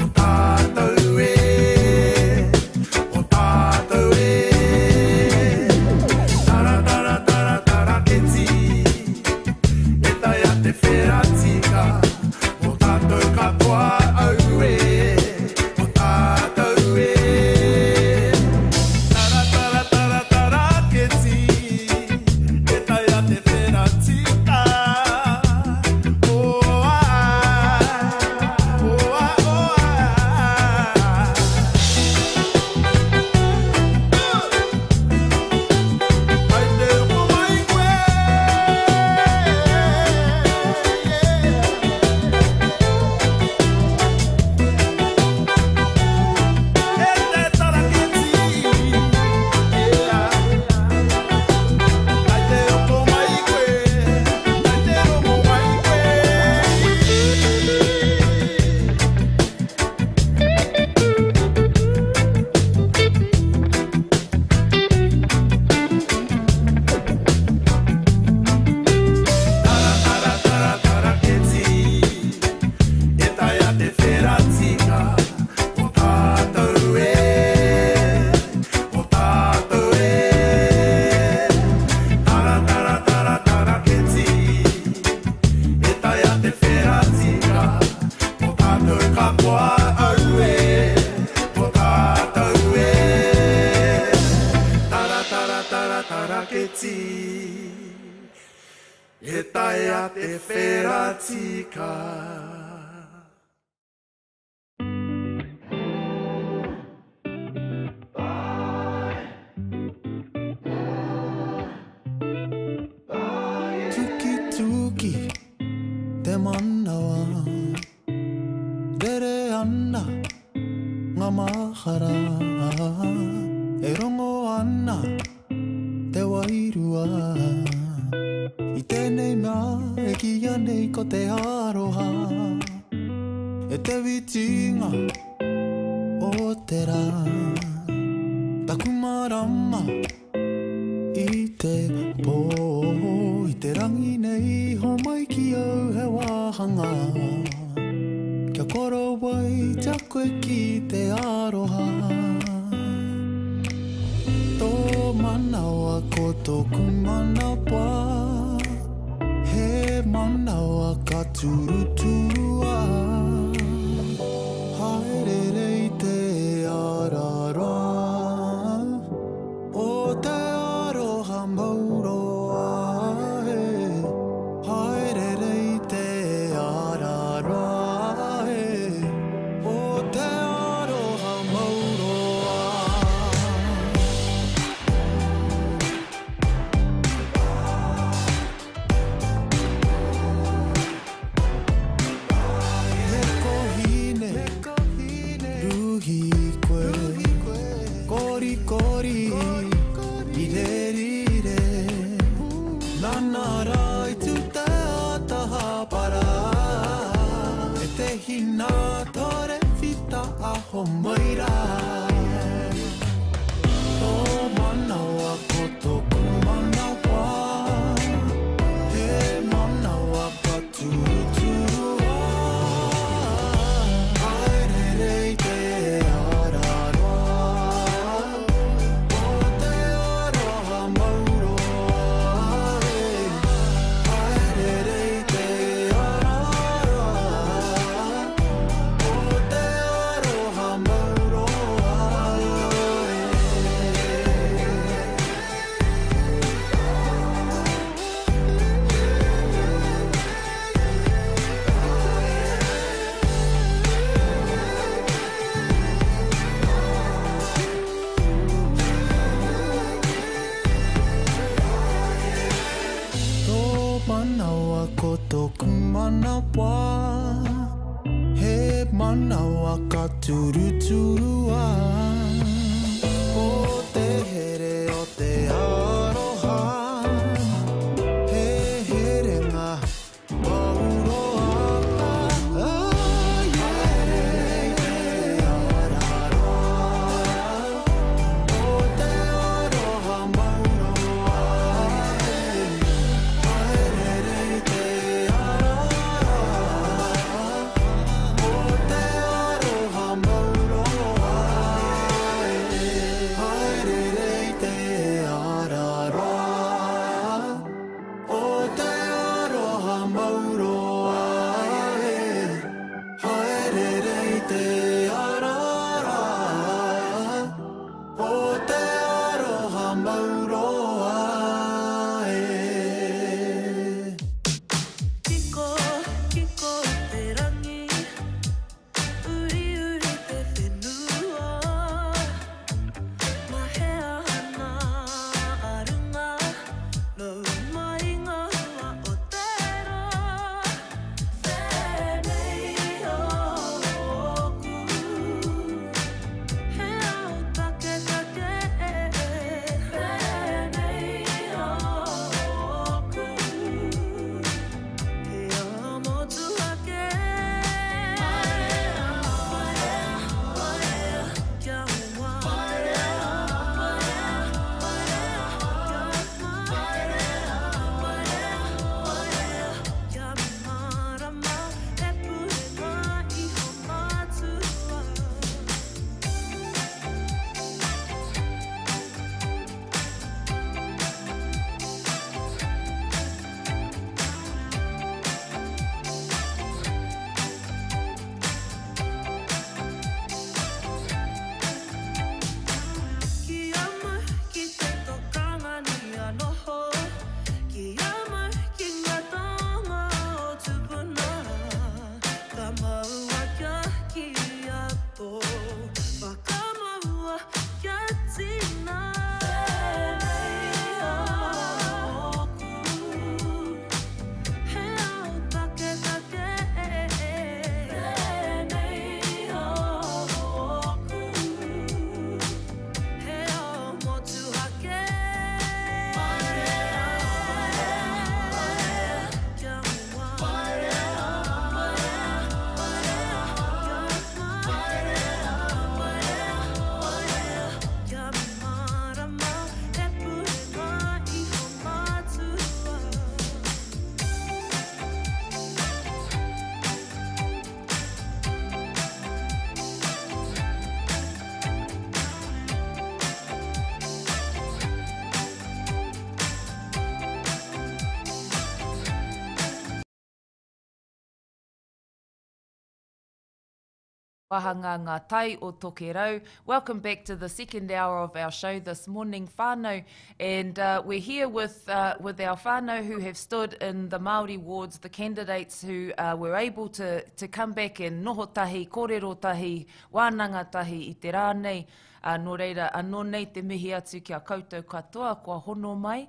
o tātou e o tātou e tara tara tara tara ke ti e tai a te wheratika o tātou katoa au e o tātou e tara tara tara tara ke ti e tai a te wheratika o ai o ai o ai ai te o mai koe e tai a te wheratika. Tuki tuki te manawa Dere ana ngā mahara E rongo ana te wairua I tēnei mea e kia nei ko te aroha E te witinga o te rā Taku marama I te pō I te rangi nei ho mai ki au he wāhanga Kia koro wai te koe ki te aroha Tō manawa ko tōku manapā He manawa ka turuturua Haere i te arara O te aroha mauroa Haere i te arara hina tore fita aho maira. Tō mana wa koto kumana wa. He mana wa paturu wa. Haere te arara. O te aroha mauro ai. Haere te arara. O te aroha mauro ai. Tō mana wa koto kumana wa. He mana wa ka turuturu wa. O te here o te aroha. He here ngā mauroa. Ai here te arara. O te aroha mauroa. Haere te arara. O te aroha mauroa. Haere te arara. O te aroha mauroa. Haere te arara. O te aroha mauroa. Kiko, kiko te rangi, uri uri te whenua. Mahea hana arunga, nau mai ngā hua o tera. Tēnei hoku, he au take take. Tēnei hoku, he au motu hake. Marea, marea, marea, kia mua. Marea, marea, marea, kia mua. Marea, marea, marea, kia marama. E pure ngā iho matua. Ki ama ki te tokanga ni anoho. Ki ama ki ngā tanga o tupuna. Ka maua kia ki apo. Whakamaua kia tina. Tēnei hoku, he au take take. Tēnei hoku, he au motu hake. Marea, marea, kia mua. Marea, marea, marea, kia mua. Marea, marea, marea, kia marama. E pure ngā iho matua. Wahanga ngā tai o Tokerau. Welcome back to the second hour of our show this morning, whānau. And we're here with our whānau who have stood in the Māori wards, the candidates who were able to come back and noho tahi, kōrero tahi, wānanga tahi i te rānei. Nō reira, anō nei te mihi atu kia koutou katoa, kua hono mai.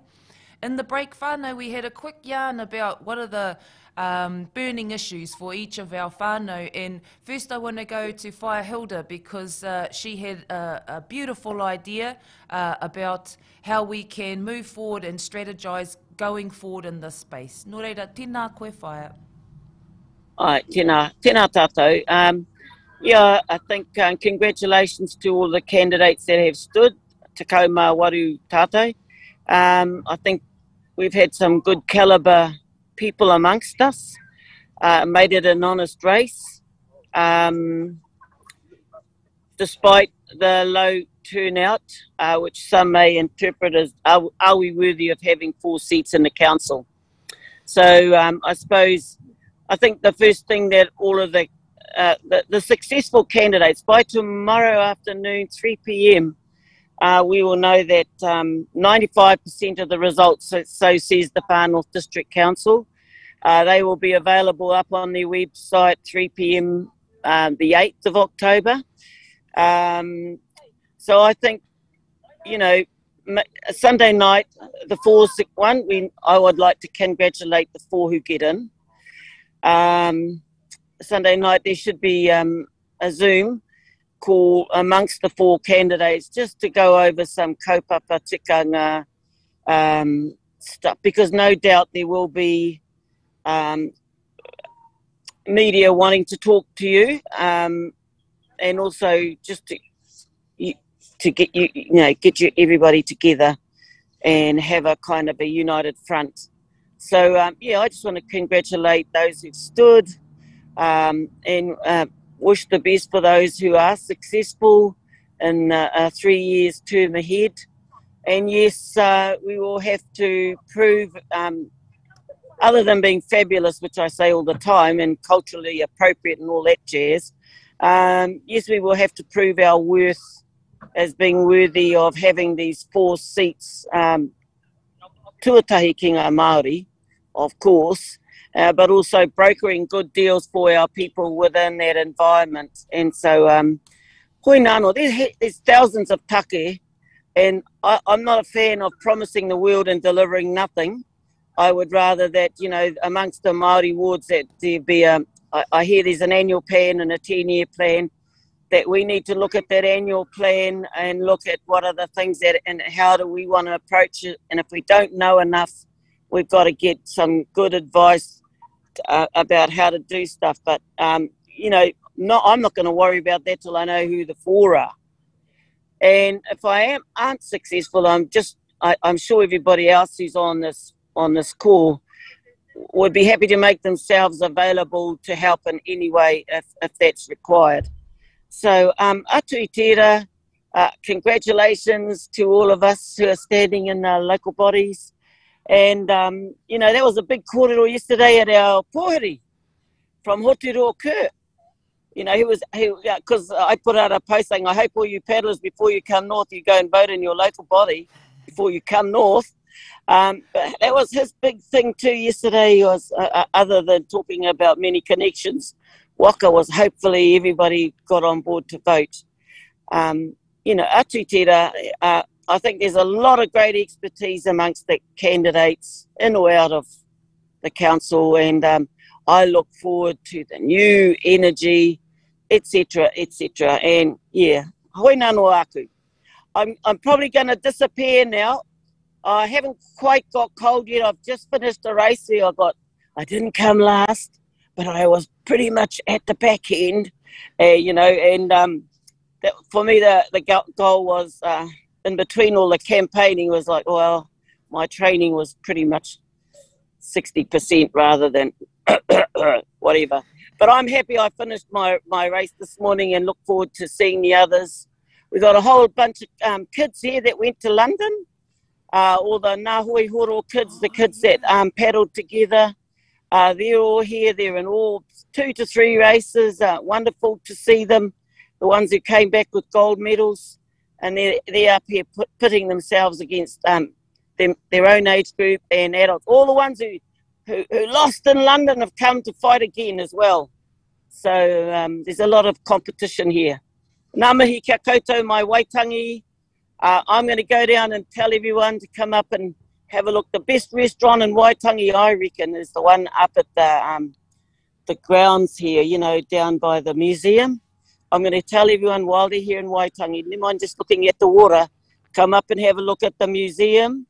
In the break, whānau, we had a quick yarn about what are the burning issues for each of our whānau. And first I want to go to Whaia Hilda because she had a beautiful idea about how we can move forward and strategise going forward in this space. Nō reira, tēnā koe Whaia. Tēnā tātou. Yeah, I think congratulations to all the candidates that have stood. Te kaumā waru tātou. I think we've had some good calibre people amongst us. Made it an honest race. Despite the low turnout, which some may interpret as, are we worthy of having 4 seats in the council? So I think the first thing that all of the successful candidates, by tomorrow afternoon, 3 p.m, we will know that 95% of the results, so says the Far North District Council. They will be available up on their website 3 p.m, the 8th of October. So I think, you know, Sunday night, the 4-1, I would like to congratulate the 4 who get in. Sunday night there should be a Zoom call amongst the 4 candidates just to go over some kaupapa tikanga stuff, because no doubt there will be media wanting to talk to you, and also just to get you everybody together and have a kind of a united front. So yeah, I just want to congratulate those who've stood, and wish the best for those who are successful in 3 years term ahead. And yes, we will have to prove, other than being fabulous, which I say all the time, and culturally appropriate and all that jazz, yes, we will have to prove our worth as being worthy of having these 4 seats, tuatahi ki ngā Māori, of course, but also brokering good deals for our people within that environment. And so, hoi nāno, there's thousands of take, and I'm not a fan of promising the world and delivering nothing. I would rather that, you know, amongst the Māori wards that there be I hear there's an annual plan and a 10-year plan, that we need to look at that annual plan and look at what are the things that, and how do we want to approach it. And if we don't know enough, we've got to get some good advice about how to do stuff. But, you know, I'm not going to worry about that till I know who the 4 are. And if I aren't successful, I'm sure everybody else who's on this call would be happy to make themselves available to help in any way if that's required. So, atu I tērā, congratulations to all of us who are standing in our local bodies. And, you know, that was a big kōrero yesterday at our pōhiri from Hotiroa Kurt. You know, because I put out a post saying, I hope all you paddlers, before you come north, you go and vote in your local body before you come north. But that was his big thing too yesterday, was other than talking about many connections, waka was hopefully everybody got on board to vote. You know, atu tērā, I think there's a lot of great expertise amongst the candidates in or out of the council, and I look forward to the new energy, etc., etc. And yeah, hoi nano aku. I'm probably going to disappear now. I haven't quite got cold yet. I've just finished a race where I didn't come last, but I was pretty much at the back end, you know, and that, for me the goal was, in between all the campaigning, was like, well, my training was pretty much 60% rather than whatever. But I'm happy I finished my race this morning and look forward to seeing the others. We've got a whole bunch of kids here that went to London, all the Ngāhui Horo kids, the kids that paddled together. They're all here. They're in all 2 to 3 races. Wonderful to see them, the ones who came back with gold medals. And they're up here pitting themselves against their own age group and adults. All the ones who lost in London have come to fight again as well. So there's a lot of competition here. Ngā mihi kia koutou mai Waitangi. I'm going to go down and tell everyone to come up and have a look. The best restaurant in Waitangi, I reckon, is the one up at the grounds here, you know, down by the museum. I'm going to tell everyone while they're here in Waitangi, never mind just looking at the water, come up and have a look at the museum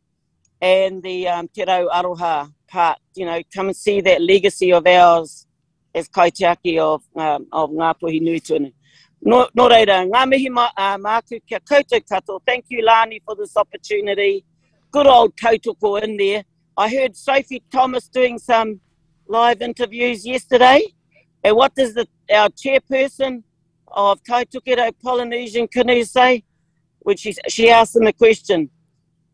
and the Te Rau Aroha part, you know, come and see that legacy of ours as kaitiaki of Ngā Puhi Nui Tunu. No reira, ngā mihi māku kia koutou katoa. Thank you, Lani, for this opportunity. Good old tautoko in there. I heard Sophie Thomas doing some live interviews yesterday. And what does our chairperson of Tautokero Polynesian Canoe say? When she asked him a question,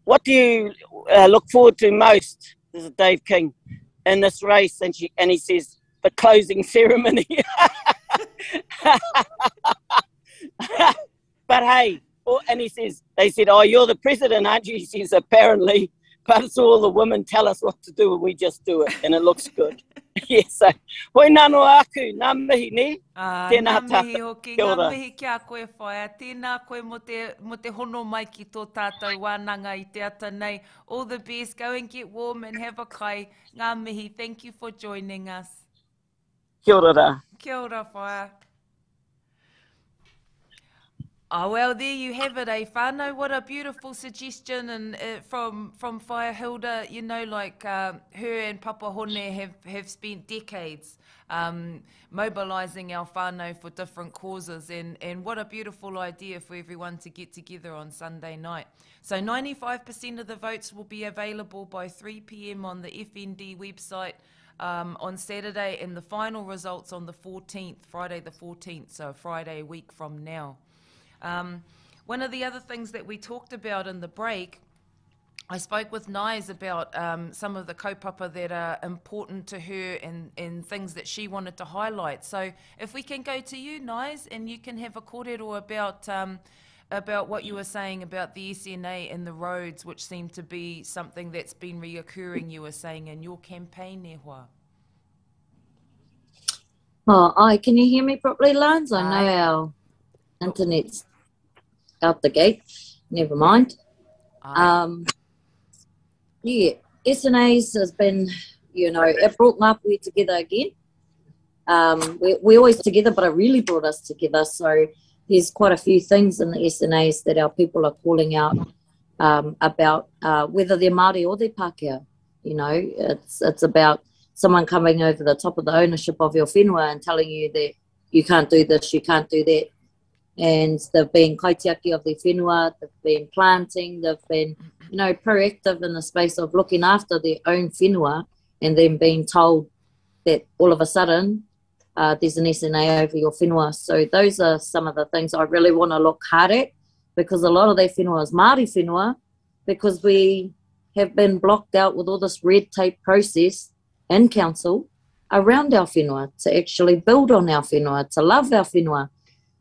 what do you look forward to most, this is Dave King, in this race? And he says, the closing ceremony. But hey, and they said, oh, you're the president, aren't you? He says, apparently, but it's all the women tell us what to do and we just do it, and it looks good. Yes, so, hoi nano aku, ngā mihi ni, tēnā Ngā mihi hoki, kia ngā ora. mihi kia koe whaia. Tēnā koe mo te hono mai ki tō tātou wānanga I te ata nei. All the best, go and get warm and have a kai. Ngā mihi, thank you for joining us. Kia ora rā. Kia ora whaia. Oh, well, there you have it, whānau. What a beautiful suggestion and from Whaia Hilda. You know, like her and Papa Hone have spent decades mobilising our whānau for different causes, and what a beautiful idea for everyone to get together on Sunday night. So 95% of the votes will be available by 3 p.m. on the FND website on Saturday, and the final results on the 14th, Friday the 14th, so Friday a week from now. One of the other things that we talked about in the break, I spoke with Nais about some of the kaupapa that are important to her and things that she wanted to highlight. So if we can go to you, Nais, and you can have a kōrero about what you were saying about the SNA and the roads, which seem to be something that's been reoccurring, you were saying, in your campaign, Nehua. Oh, can you hear me properly, Lance? I know our internet's out the gate. Never mind. Yeah, SNAs has been, you know, it brought Ngā Puhi together again. We're always together, but it really brought us together. So there's quite a few things in the SNAs that our people are calling out about whether they're Māori or they're Pākehā. You know, it's about someone coming over the top of the ownership of your whenua and telling you that you can't do this, you can't do that. And they've been kaitiaki of their whenua, they've been planting, they've been, you know, proactive in the space of looking after their own whenua, and then being told that all of a sudden there's an SNA over your whenua. So those are some of the things I really want to look hard at, because a lot of their whenua is Māori whenua, because we have been blocked out with all this red tape process in council around our whenua to actually build on our whenua, to love our whenua.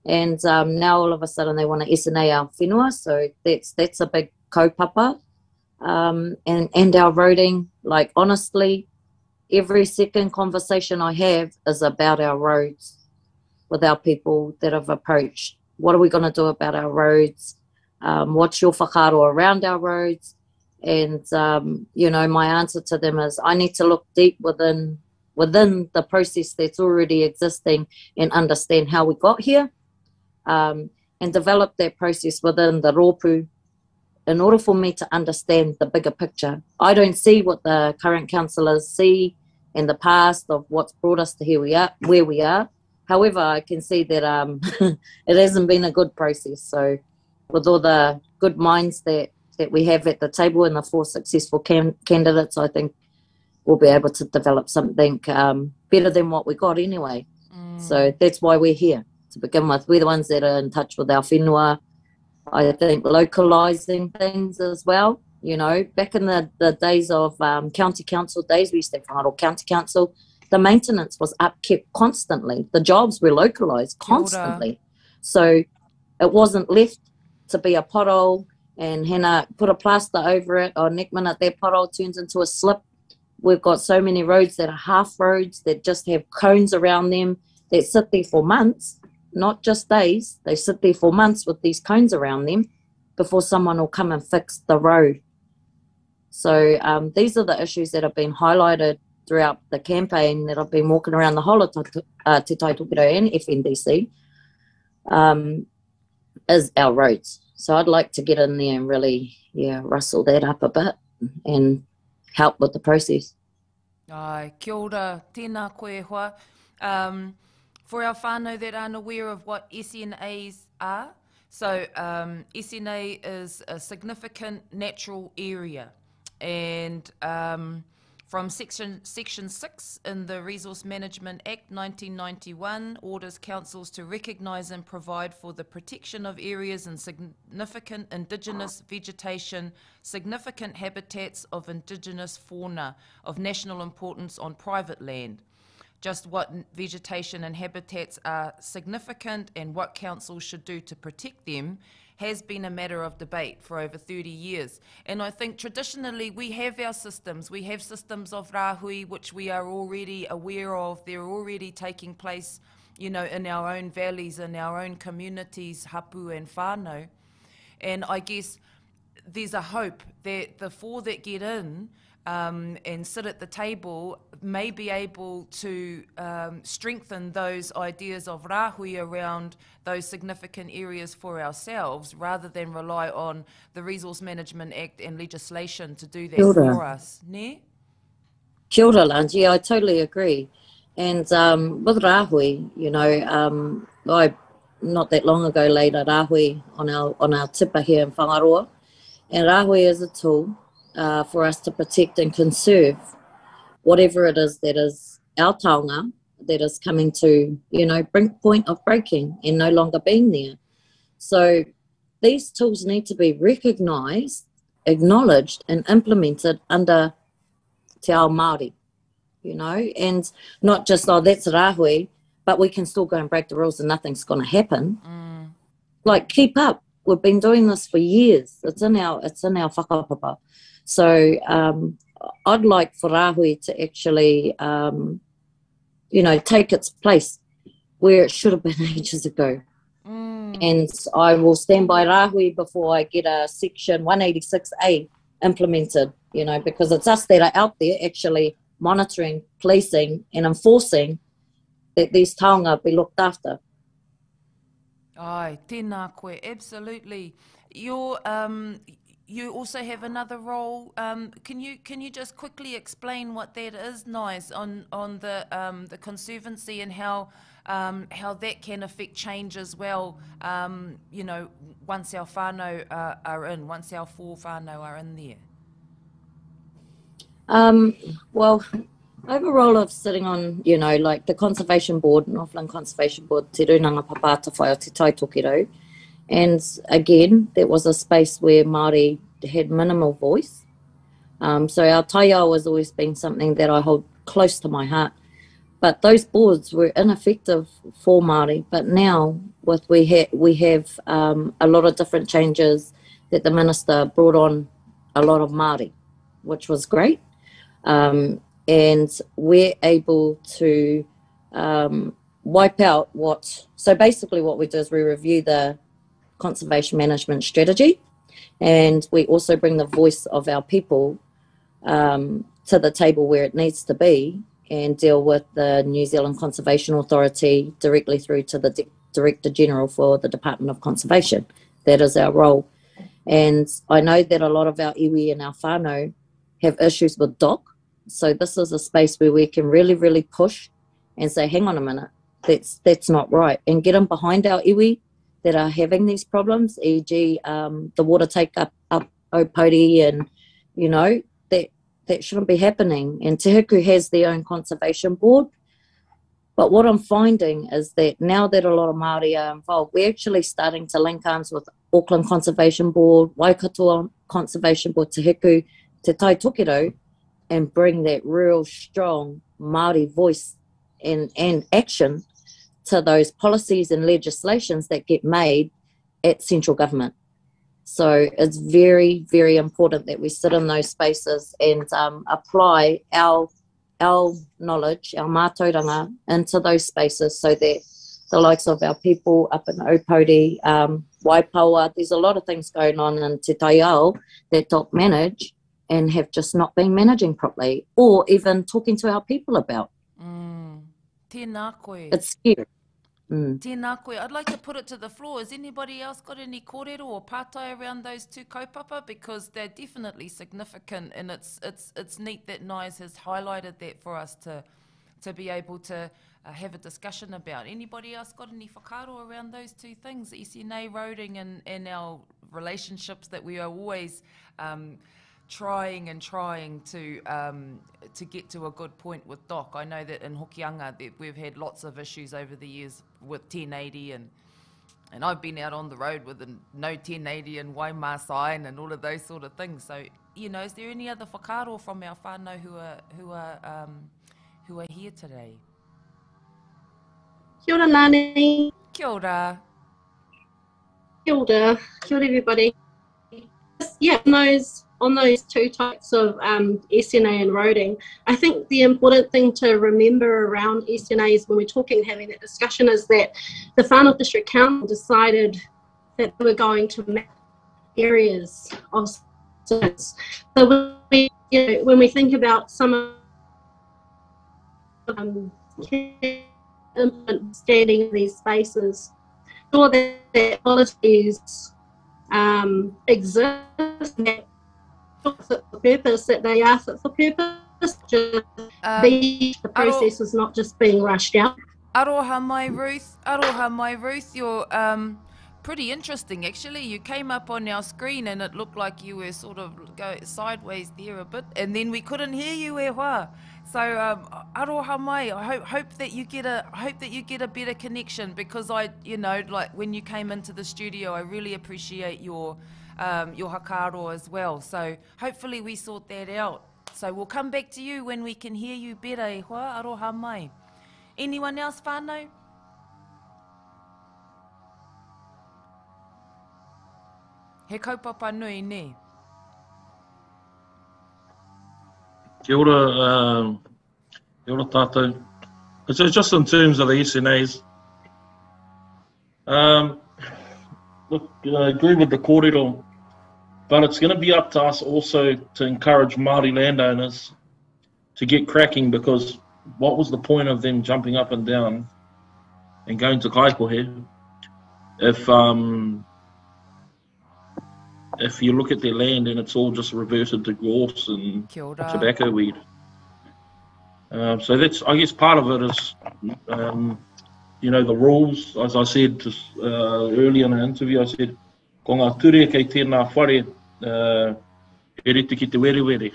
And now all of a sudden they want to SNA our whenua, so that's a big kaupapa. And our roading, like honestly, every second conversation I have is about our roads with our people that have approached. What are we going to do about our roads? What's your whakaaro around our roads? And, you know, my answer to them is I need to look deep within the process that's already existing and understand how we got here. And develop that process within the rōpū in order for me to understand the bigger picture. I don't see what the current councillors see in the past of what's brought us to where we are. However, I can see that it hasn't been a good process. So with all the good minds that we have at the table and the 4 successful candidates, I think we'll be able to develop something better than what we got anyway. So that's why we're here. To begin with, we're the ones that are in touch with our whenua. I think localising things as well. You know, back in the days of county council days, we used to have Whangaroa County Council. The maintenance was upkept constantly. The jobs were localised constantly. So it wasn't left to be a pothole and put a plaster over it, or next minute that pothole turns into a slip. We've got so many roads that are half roads that just have cones around them that sit there for months. Not just days, they sit there for months with these cones around them before someone will come and fix the road. So these are the issues that have been highlighted throughout the campaign that I've been walking around the whole of Te Taitokero and FNDC, is our roads. So I'd like to get in there and really, rustle that up a bit and help with the process. Ai, kia ora, tēnā koe hoa. For our whānau that aren't aware of what SNAs are, so SNA is a significant natural area, and from Section 6 in the Resource Management Act 1991 orders councils to recognise and provide for the protection of areas and significant indigenous vegetation, significant habitats of indigenous fauna of national importance on private land. Just what vegetation and habitats are significant and what councils should do to protect them has been a matter of debate for over 30 years. And I think traditionally we have our systems. We have systems of rāhui which we are already aware of. They're already taking place, you know, in our own valleys, in our own communities, hapu and whānau. And I guess there's a hope that the four that get in and sit at the table may be able to strengthen those ideas of rāhui around those significant areas for ourselves, rather than rely on the Resource Management Act and legislation to do that for us. Ne? Kia ora, Lanji, I totally agree. And with rāhui, you know, I not that long ago laid a rāhui on our tipa here in Whangaroa, and rāhui is a tool for us to protect and conserve whatever it is that is our taonga that is coming to, you know, point of breaking and no longer being there. So these tools need to be recognised, acknowledged and implemented under te ao Māori, you know, and not just, oh, that's rāhui, but we can still go and break the rules and nothing's going to happen. Like, keep up. We've been doing this for years. It's in our whakapapa. So I'd like for rāhui to actually, you know, take its place where it should have been ages ago. And I will stand by rāhui before I get a Section 186A implemented, you know, because it's us that are out there actually monitoring, policing and enforcing that these taonga be looked after. Ai, tēnā koe, absolutely. You also have another role. Can you just quickly explain what that is, Nais, on the Conservancy and how that can affect change as well? You know, once our whānau are in, once our four whānau are in there. Well, I have a role of sitting on, you know, like the Conservation Board, Northland Conservation Board, Te Runanga Papata Whai o Te Tai Tokiro. And again, that was a space where Māori had minimal voice. So our taiao has always been something that I hold close to my heart. But those boards were ineffective for Māori. But now we have a lot of different changes that the Minister brought on a lot of Māori, which was great. And we're able to wipe out so basically what we do is we review the conservation management strategy, and we also bring the voice of our people to the table where it needs to be, and deal with the New Zealand Conservation Authority directly through to the Director General for the Department of Conservation. That is our role. And I know that a lot of our iwi and our whānau have issues with DOC. So this is a space where we can really, really push and say, hang on a minute, that's not right. And get them behind our iwi that are having these problems, e.g. the water take up Opori, and, you know, that shouldn't be happening. And Te Huku has their own conservation board. But what I'm finding is that now that a lot of Māori are involved, we're actually starting to link arms with Auckland Conservation Board, Waikato Conservation Board, Te Huku, Te Tai Tokiro, and bring that real strong Māori voice and action to those policies and legislations that get made at central government. So it's very, very important that we sit in those spaces and apply our knowledge, our mātauranga, into those spaces, so that the likes of our people up in Opori, Waipawa, there's a lot of things going on in Te Taiao that DOC manage and have just not been managing properly, or even talking to our people about. Tēnā koe. It's scary. Tēnā koe. I'd like to put it to the floor. Has anybody else got any kōrero or pātai around those two kaupapa? Because they're definitely significant, and it's neat that Nais has highlighted that for us to to be able to have a discussion about. Anybody else got any whakaaro around those two things, SNA roading and our relationships that we are always trying to get to a good point with Doc? I know that in Hokianga that we've had lots of issues over the years with 1080 and I've been out on the road with no 1080 and Waima sign and all of those sort of things. So, you know, is there any other whakaaro from our whānau who are here today? Kia ora, Nani. Kia ora. Kia ora. Kia ora, everybody. Yeah, on those two types of SNA and roading, I think the important thing to remember around SNAs when we're talking, having that discussion, is that the Whānau District Council decided that they were going to map areas of service. So when we think about some of standing in these spaces, sure that policies exist that fit for purpose, that they are fit for purpose, just the process is not just being rushed out. Aroha mai Ruth, you're pretty interesting actually. You came up on our screen and it looked like you were sort of go sideways there a bit, and then we couldn't hear you e hoa. So aroha mai, I hope that you get a better connection, because you know, like when you came into the studio, I really appreciate your whakaaro as well. So hopefully we sort that out. So we'll come back to you when we can hear you better e hoa. Aroha mai. Anyone else whānau? He kaupapa nui ne. Kia ora tātou. So just in terms of the SNAs, look, I agree with the kōrero, but it's going to be up to us also to encourage Māori landowners to get cracking, because what was the point of them jumping up and down and going to kaikohe if you look at their land and it's all just reverted to gorse and tobacco weed. So that's, I guess, part of it is, you know, the rules. As I said just, earlier in the interview, I said, ko ngā ture kei tēnā whare, e rete ki te were were,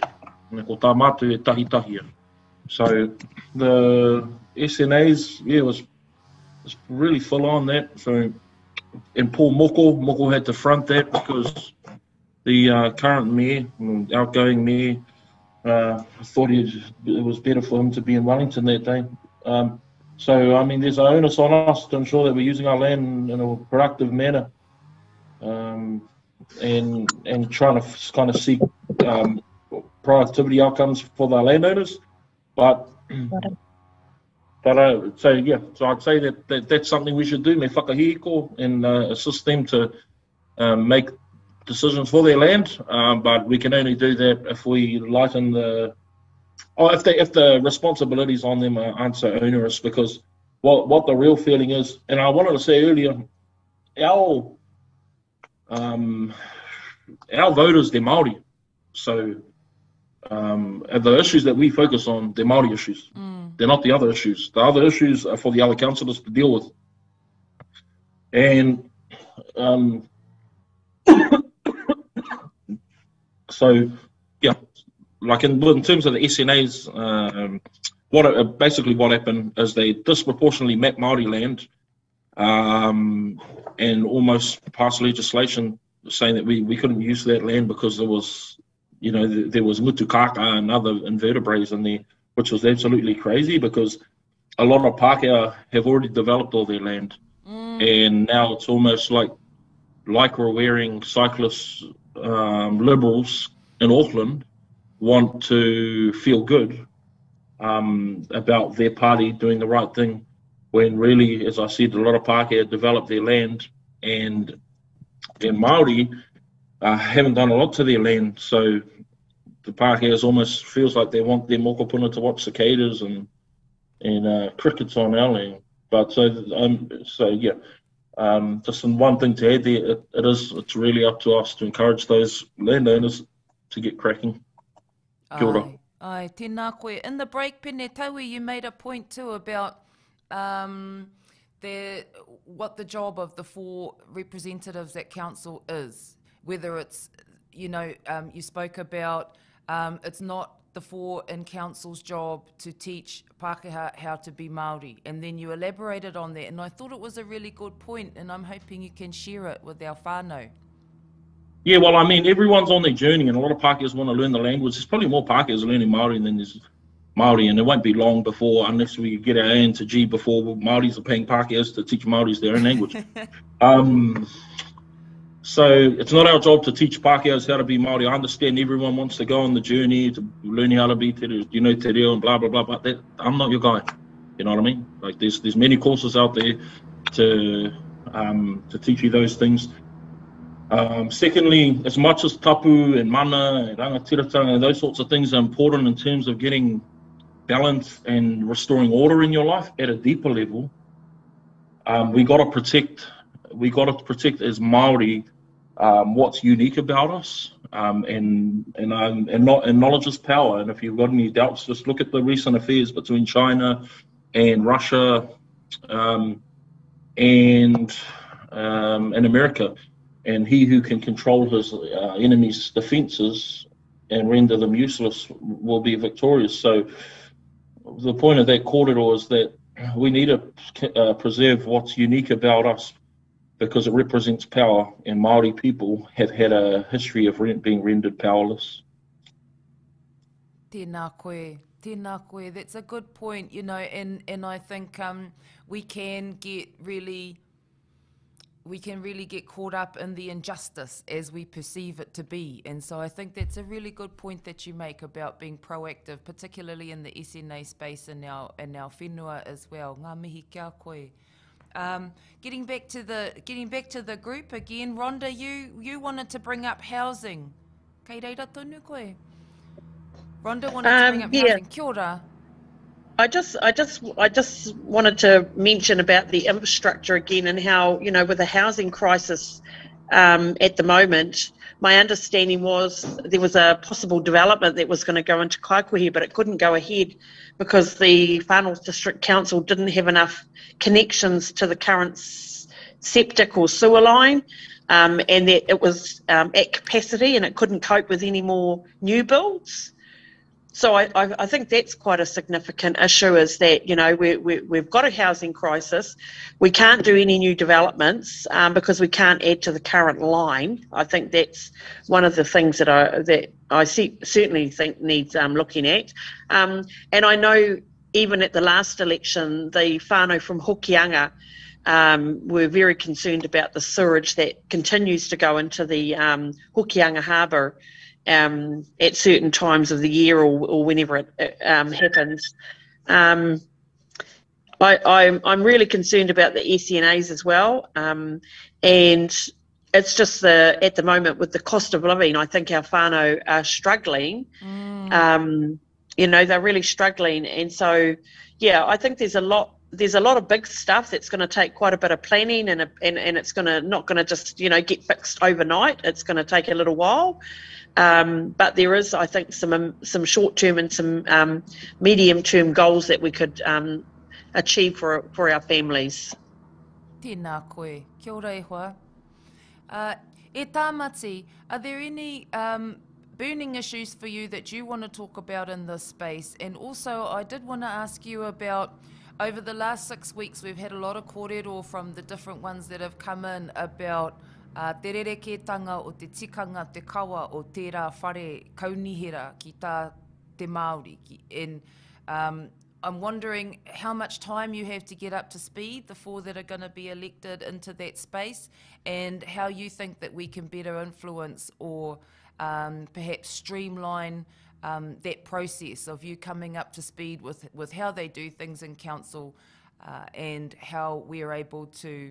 ko tā mātu e tahi tahia. So the SNAs, yeah, was really full on that. So, and Paul Moko had to front that, because the current mayor, outgoing mayor, thought it was better for him to be in Wellington that day. So, I mean, there's an onus on us to ensure that we're using our land in a productive manner, and trying to kind of seek productivity outcomes for the landowners. But so yeah, so I'd say that that's something we should do, me whakahiko, and assist them to make decisions for their land. But we can only do that if we lighten if the responsibilities on them aren't so onerous, because what the real feeling is, and I wanted to say earlier, our voters, they're Māori, so the issues that we focus on, they're Māori issues. They're not the other issues. The other issues are for the other councillors to deal with. And so, yeah, like in terms of the SNAs, basically what happened is they disproportionately mapped Māori land, and almost passed legislation saying that we couldn't use that land because there was, you know, there was mutukaka and other invertebrates in there, which was absolutely crazy, because a lot of Pākehā have already developed all their land. And now it's almost like lycra-wearing cyclists, liberals in Auckland want to feel good about their party doing the right thing, when really, as I said, a lot of Pākehā developed their land, and Māori haven't done a lot to their land. So the Pākehā almost feels like they want their mokopuna to watch cicadas and crickets on our land. But so yeah, just one thing to add there, it's really up to us to encourage those landowners to get cracking. Kia ora. Ai, tēnā koe. In the break, Pene Taui, you made a point too about what the job of the 4 representatives at council is. Whether it's, you know, you spoke about it's not the 4 in council's job to teach Pākehā how to be Māori. And then you elaborated on that. And I thought it was a really good point, and I'm hoping you can share it with our whānau. Yeah, well, I mean, everyone's on their journey, and a lot of Pākehās want to learn the language. There's probably more Pākehās learning Māori than there's Māori, and it won't be long before, unless we get our A into G, before Māoris are paying Pākehās to teach Māoris their own language. So it's not our job to teach Pākehās how to be Māori. I understand everyone wants to go on the journey to learn how to be te reo and blah, blah, blah, but I'm not your guy. You know what I mean? Like, there's many courses out there to teach you those things. Secondly, as much as tapu and mana and rangatiratanga and those sorts of things are important in terms of getting balance and restoring order in your life at a deeper level, we got to protect as Māori what's unique about us, and knowledge is power. And if you've got any doubts, just look at the recent affairs between China and Russia and America. And he who can control his enemy's defences and render them useless will be victorious. So the point of that kōrero is that we need to preserve what's unique about us, because it represents power, and Māori people have had a history of being rendered powerless. Tēnā koe, tēnā koe. That's a good point, you know, and I think we can really get caught up in the injustice as we perceive it to be. And so I think that's a really good point that you make about being proactive, particularly in the SNA space and our whenua as well. Ngā mihi kia koe. Getting back to the group again, Rhonda, you wanted to bring up housing. Kei reira tonu koe. Rhonda wanted to bring up housing. Kia ora. I just wanted to mention about the infrastructure again, and how, you know, with the housing crisis at the moment, my understanding was there was a possible development that was going to go into Kaikohe, but it couldn't go ahead because the Whanau District Council didn't have enough connections to the current septic or sewer line, and that it was at capacity and it couldn't cope with any more new builds. So I think that's quite a significant issue, is that, you know, we've got a housing crisis. We can't do any new developments because we can't add to the current line. I think that's one of the things that I certainly think needs looking at. And I know even at the last election, the whānau from Hokianga were very concerned about the sewage that continues to go into the Hokianga Harbour at certain times of the year or whenever it happens. I'm really concerned about the SNAs as well, and it's just at the moment with the cost of living, I think our whānau are struggling. You know, they're really struggling, and so yeah, I think there's a lot of big stuff that's going to take quite a bit of planning, and it's not going to just, you know, get fixed overnight. It's going to take a little while. But there is, I think, some short-term and some medium-term goals that we could achieve for our families. Tēnā koe. Kia ora e hoa. E tāmati, are there any burning issues for you that you want to talk about in this space? And also, I did want to ask you about, over the last 6 weeks, we've had a lot of kōrero from the different ones that have come in about te rerekētanga o te tikanga te kawa o tērā whare kaunihera ki tā te Māori. And I'm wondering how much time you have to get up to speed, the 4 that are going to be elected into that space, and how you think that we can better influence or perhaps streamline that process of you coming up to speed with how they do things in council, and how we're able to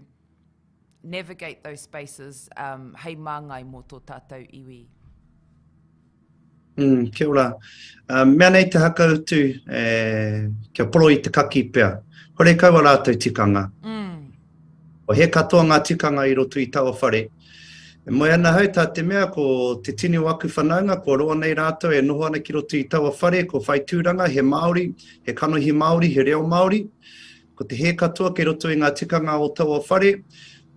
navigate those spaces hei māngai mō tō tātou iwi. Kia ora. Mea nei te hakautu, kia poro i te kaki pea. Hore kaua rātou tikanga. O he katoa ngā tikanga i roto i taua whare. E moe ana hau tā te mea ko te tini waku whanaunga, ko roa nei rātou e noho ana ki roto i taua whare, ko whai tūranga, he Māori, he kanohi Māori, he reo Māori, ko te he katoa ki roto i ngā tikanga o taua whare,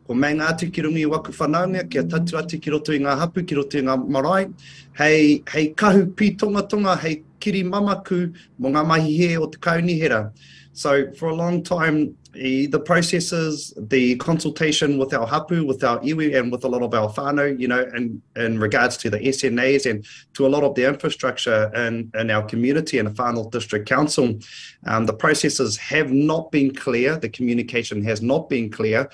ko mei ngā atu ki rungi i waku whanaunga, kia tatu atu ki roto i ngā hapu, ki roto i ngā marae, hei kahu pi tonga tonga, hei kiri mamaku mo ngā mahi he o te kaunihera. So for a long time, the processes, the consultation with our hapu, with our iwi, and with a lot of our whānau, you know, in regards to the SNAs and to a lot of the infrastructure in our community and the Whānau District Council, the processes have not been clear, the communication has not been clear,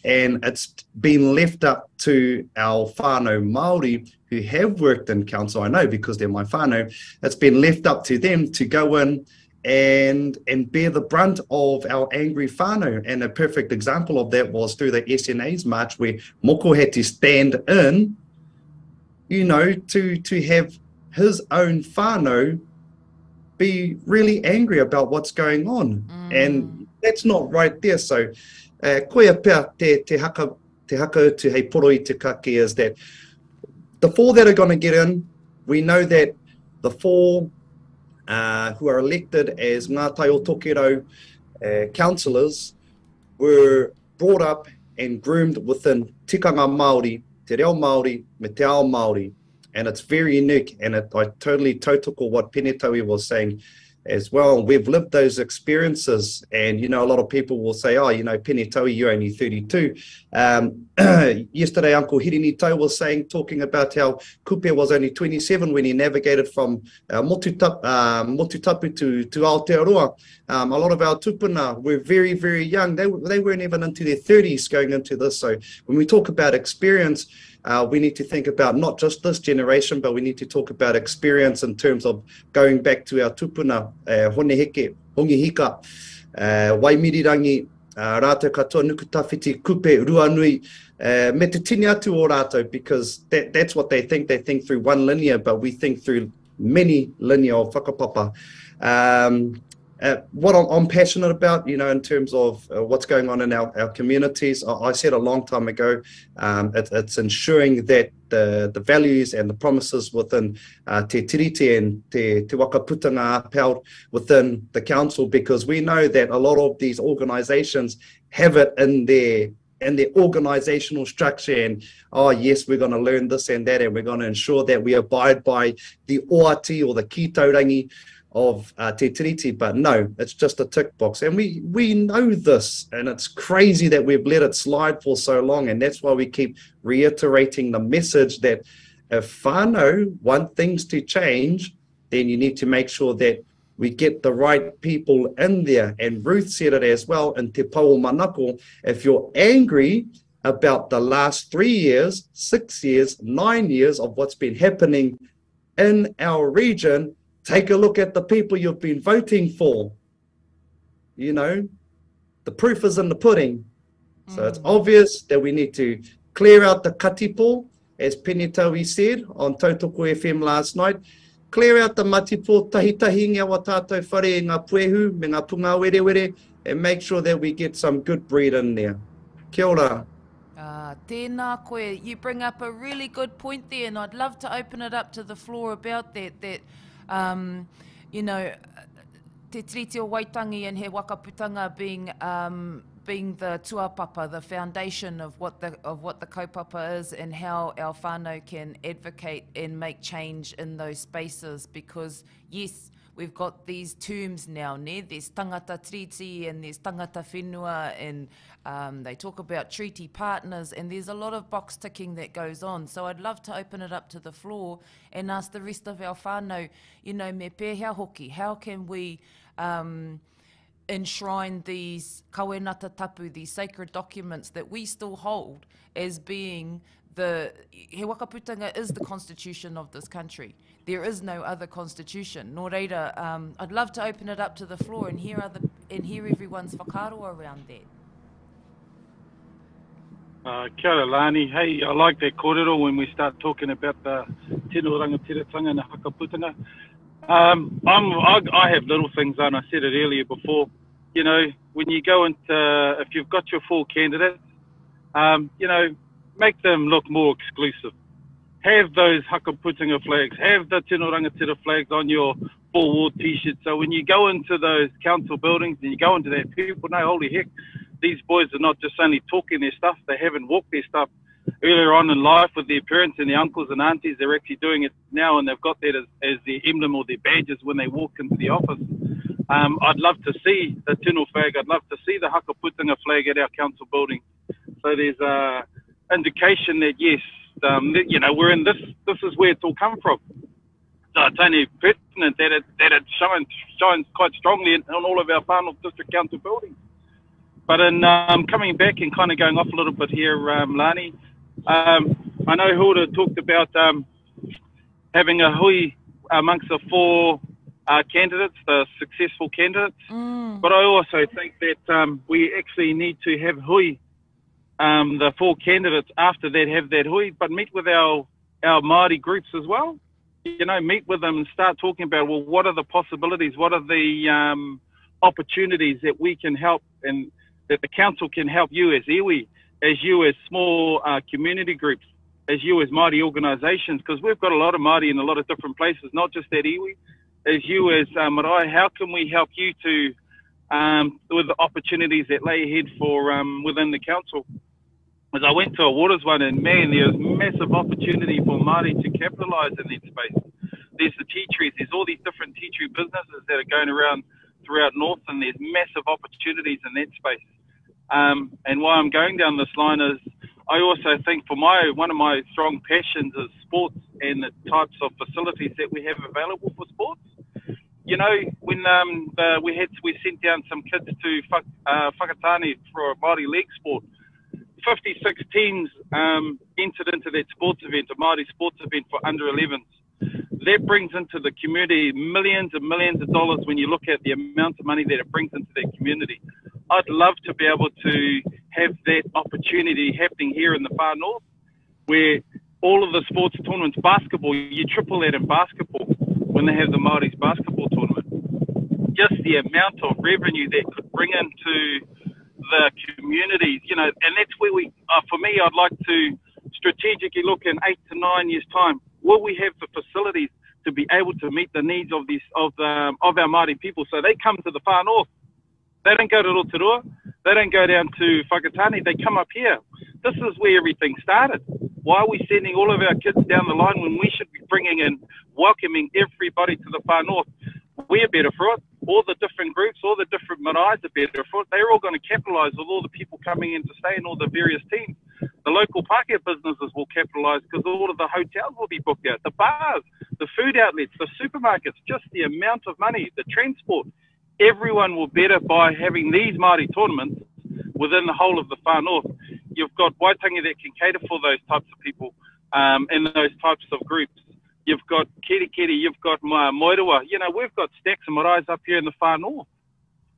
and it's been left up to our whānau Māori who have worked in council, I know because they're my whānau, it's been left up to them to go in and bear the brunt of our angry whānau. And a perfect example of that was through the SNA's march, where Moko had to stand in, you know, to have his own whānau be really angry about what's going on. And that's not right there. So koia pia te haka to hei poro i te kake is that the four that are going to get in, we know that the four who are elected as Ngā Tai o Tokerau councillors were brought up and groomed within tikanga Māori, te reo Māori, me te ao Māori. And it's very unique, and I totally tautoko what Penetawi was saying as well. We've lived those experiences, and, you know, a lot of people will say, oh, you know, Penetawi, you're only 32. Yesterday, Uncle Hirini Tau was talking about how Kupe was only 27 when he navigated from Motutapu to Aotearoa. A lot of our tupuna were very, very young. They weren't even into their 30s going into this. So when we talk about experience, we need to think about not just this generation, but we need to talk about experience in terms of going back to our tupuna, Honeheke, Hongihika, Waimirirangi, rātou katoa nukutawhiti, kupe, ruanui, me te tini atu o rātou, because that's what they think. They think through one linear, but we think through many linear of whakapapa. What I'm passionate about, you know, in terms of what's going on in our communities, I said a long time ago, it's ensuring that the values and the promises within te tiriti and te wakaputanga apau within the council, because we know that a lot of these organisations have it in their organisational structure, and oh yes, we're going to learn this and that, and we're going to ensure that we abide by the oati or the kitaurangi of te tiriti. But no, it's just a tick box, and we know this, and it's crazy that we've let it slide for so long. And that's why we keep reiterating the message that if whānau want things to change, then you need to make sure that we get the right people in there. And Ruth said it as well in Te Pau Manako. If you're angry about the last 3 years, 6 years, 9 years of what's been happening in our region, take a look at the people you've been voting for. You know, the proof is in the pudding. So it's obvious that we need to clear out the katipo, as Penetawi said on Tautoko FM last night. Clear out the matipo, tahi ngā wa tātou whare e ngā puehu, me ngā punga were were, and make sure that we get some good breed in there. Kia ora. Tēnā koe. You bring up a really good point there, and I'd love to open it up to the floor about that you know, te tiriti o Waitangi and he wakaputanga being the tuapapa, the foundation of what the kaupapa is, and how our whānau can advocate and make change in those spaces. Because yes, we've got these terms now, ne? There's tangata treaty and there's tangata whenua, and they talk about treaty partners, and there's a lot of box ticking that goes on. So I'd love to open it up to the floor and ask the rest of our whānau, you know, me pēhea hoki, how can we enshrine these kawenata tapu, these sacred documents that we still hold as being he wakaputanga is the constitution of this country. There is no other constitution. Nō reira, I'd love to open it up to the floor and hear everyone's whakaroa around that. Kia ora, Lani. Hey, I like that kōrero when we start talking about the tino rangatiratanga and the hakaputanga. I have little things, and I said it earlier before. When you go into, if you've got your full candidates, make them look more exclusive. Have those hakaputinga flags, have the Tino Rangatira flags on your four-wall T-shirt. So when you go into those council buildings and you go into that, people know, holy heck, these boys are not just only talking their stuff, they haven't walked their stuff earlier on in life with their parents and their uncles and aunties. They're actually doing it now, and they've got that as their emblem or their badges when they walk into the office. I'd love to see the Tino flag. I'd love to see the hakaputinga flag at our council building. So there's a indication that, yes, you know, we're in this is where it's all come from. So it's only pertinent that it shines quite strongly in all of our Far North District Council buildings. But in coming back and kind of going off a little bit here, Lani, I know Hilda talked about having a hui amongst the four candidates, the successful candidates. But I also think that we actually need to have hui, the four candidates after that have that hui, but meet with our Māori groups as well. You know, meet with them and start talking about, well, what are the possibilities? What are the opportunities that we can help and that the council can help you as iwi, as you as small community groups, as you as Māori organisations, because we've got a lot of Māori in a lot of different places, not just at iwi. As you as marae, how can we help you to, with the opportunities that lay ahead for within the council? As I went to a Waters one, and man, there's massive opportunity for Māori to capitalise in that space. There's the tea trees, there's all these different tea tree businesses that are going around throughout North, and there's massive opportunities in that space. And why I'm going down this line is I also think for one of my strong passions is sports and the types of facilities that we have available for sports. You know, when we sent down some kids to Whakatane for a Māori leg sport, 56 teams entered into that sports event, a Māori sports event for under 11s. That brings into the community millions and millions of dollars when you look at the amount of money that it brings into that community. I'd love to be able to have that opportunity happening here in the Far North, where all of the sports tournaments, basketball, you triple that in basketball when they have the Māori's basketball tournament. Just the amount of revenue that could bring into the communities, you know, and that's where we, for me, I'd like to strategically look in 8 to 9 years' time. Will we have the facilities to be able to meet the needs of our Māori people? So they come to the Far North. They don't go to Rotorua. They don't go down to Whakatane. They come up here. This is where everything started. Why are we sending all of our kids down the line when we should be bringing in, welcoming everybody to the Far North? We're better for it. All the different groups, all the different maraes are better for it. They're all going to capitalise with all the people coming in to stay in all the various teams. The local Pākehā businesses will capitalise because all of the hotels will be booked out. The bars, the food outlets, the supermarkets, just the amount of money, the transport. Everyone will better by having these Māori tournaments within the whole of the Far North. You've got Waitangi that can cater for those types of people and those types of groups. You've got Kerikeri, you've got Moerewa. You know, we've got stacks of maraes up here in the Far North.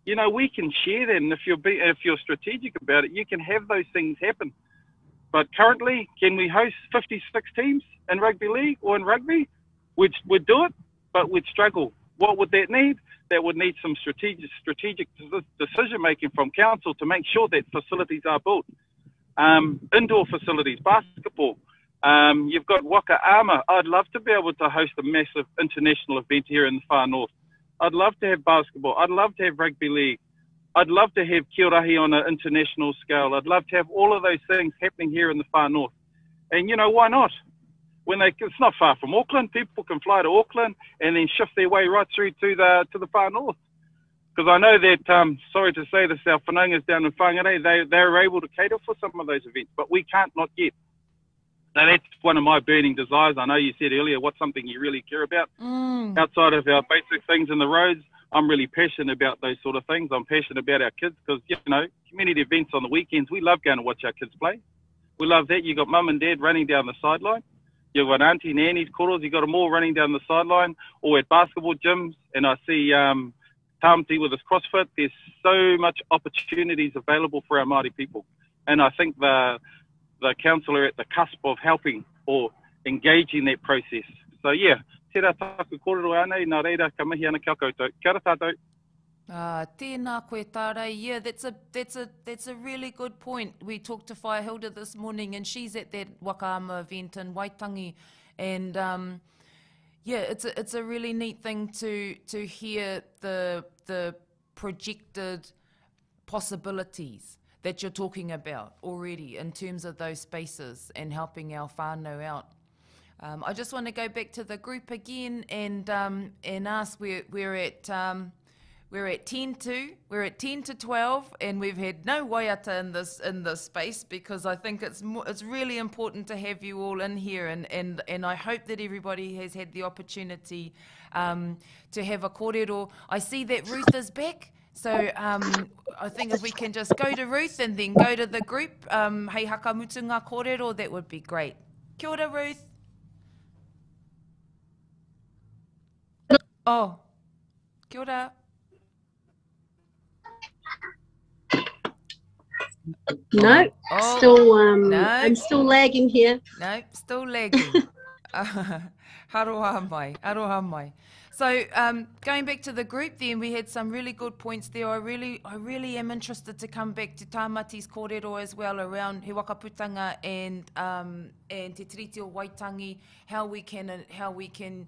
You know, we can share that, and if you're strategic about it, you can have those things happen. But currently, can we host 56 teams in rugby league or in rugby? We'd do it, but we'd struggle. What would that need? That would need some strategic decision-making from council to make sure that facilities are built. Indoor facilities, basketball. You've got Waka Ama. I'd love to be able to host a massive international event here in the Far North. I'd love to have basketball. I'd love to have rugby league. I'd love to have Kiorahi on an international scale. I'd love to have all of those things happening here in the Far North. And, you know, why not? It's not far from Auckland. People can fly to Auckland and then shift their way right through to the Far North. Because I know that, sorry to say this, our whanaungas down in Whangarei, they're able to cater for some of those events, but we can't, not yet. So that's one of my burning desires. I know you said earlier, what's something you really care about? Outside of our basic things in the roads, I'm really passionate about those sort of things. I'm passionate about our kids because, you know, community events on the weekends, we love going to watch our kids play. We love that. You got mum and dad running down the sideline. You've got auntie, nannies, koros, you've got them all running down the sideline or at basketball gyms. And I see Tamti with his CrossFit. There's so much opportunities available for our Māori people. And I think the council are at the cusp of helping or engaging that process. So, yeah, tērā taku kōrero anei, nā reira, ka mihi ana kia koutou. Kia ora tātou. Tēnā koe tārai. Yeah, that's a really good point. We talked to Whaihilda this morning, and she's at that Wakaama event in Waitangi, and yeah, it's a really neat thing to hear the projected possibilities that you're talking about already in terms of those spaces and helping our whānau out. I just want to go back to the group again and ask, we're at 10 to 12, and we've had no waiata in this space, because I think it's really important to have you all in here, and I hope that everybody has had the opportunity to have a kōrero. I see that Ruth is back, so I think if we can just go to Ruth and then go to the group, hei hakamutunga kōrero, that would be great. Kia ora, Ruth. Oh, kia ora. No, Oh, still no. I'm still lagging here. No, still lagging. Aroha mai. So going back to the group then, we had some really good points there. I really am interested to come back to Tāmati's kōrero as well around he wakaputanga and te tiriti o Waitangi, how we can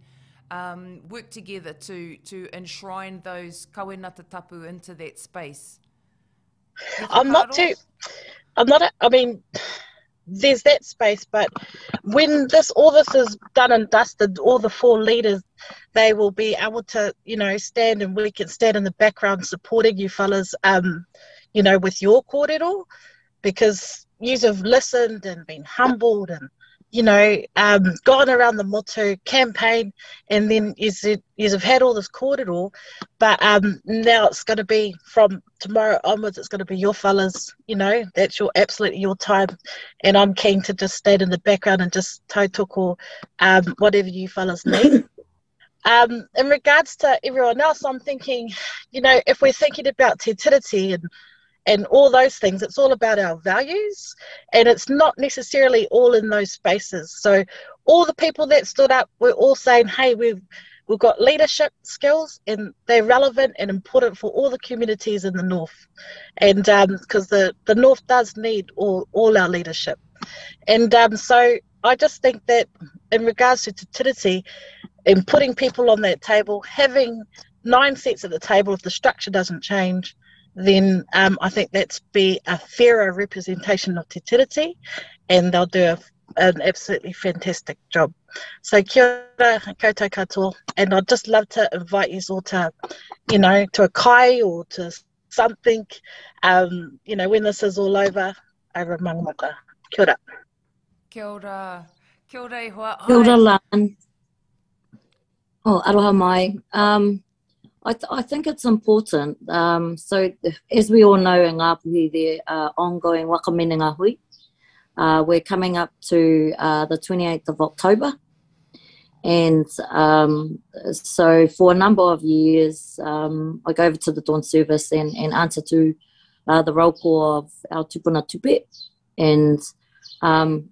work together to enshrine those kawinata tapu into that space. I mean, there's that space, but when all this is done and dusted, all the 4 leaders, they will be able to, stand, and we can stand in the background supporting you fellas, with your kōrero, because you have listened and been humbled and, gone around the motu campaign, and then you have had all this kōrero, but now it's going to be from tomorrow onwards, it's going to be your fellas, that's absolutely your time, and I'm keen to just stand in the background and just tautoko whatever you fellas need. In regards to everyone else, I'm thinking, if we're thinking about te tiriti and all those things, it's all about our values, and it's not necessarily all in those spaces. So all the people that stood up were all saying, hey, we've got leadership skills, and they're relevant and important for all the communities in the North, and because the North does need all our leadership. And so I just think that in regards to te tiriti and putting people on that table, having 9 seats at the table, if the structure doesn't change, then I think that's be a fairer representation of te tiriti, and they'll do an absolutely fantastic job. So kia ora koutou katoa, and I'd just love to invite you all to, to a kai or to something, when this is all over Mangamoka. Kia ora. Kia ora. Kia ora ihoa. Kia ora, Lan. Oh, aroha mai. I think it's important. So as we all know in Ngāpuhi, there are ongoing wakaminenga hui. We're coming up to the 28th of October. And so for a number of years, I go over to the dawn service and answer to the roll call of our tupuna tupe, and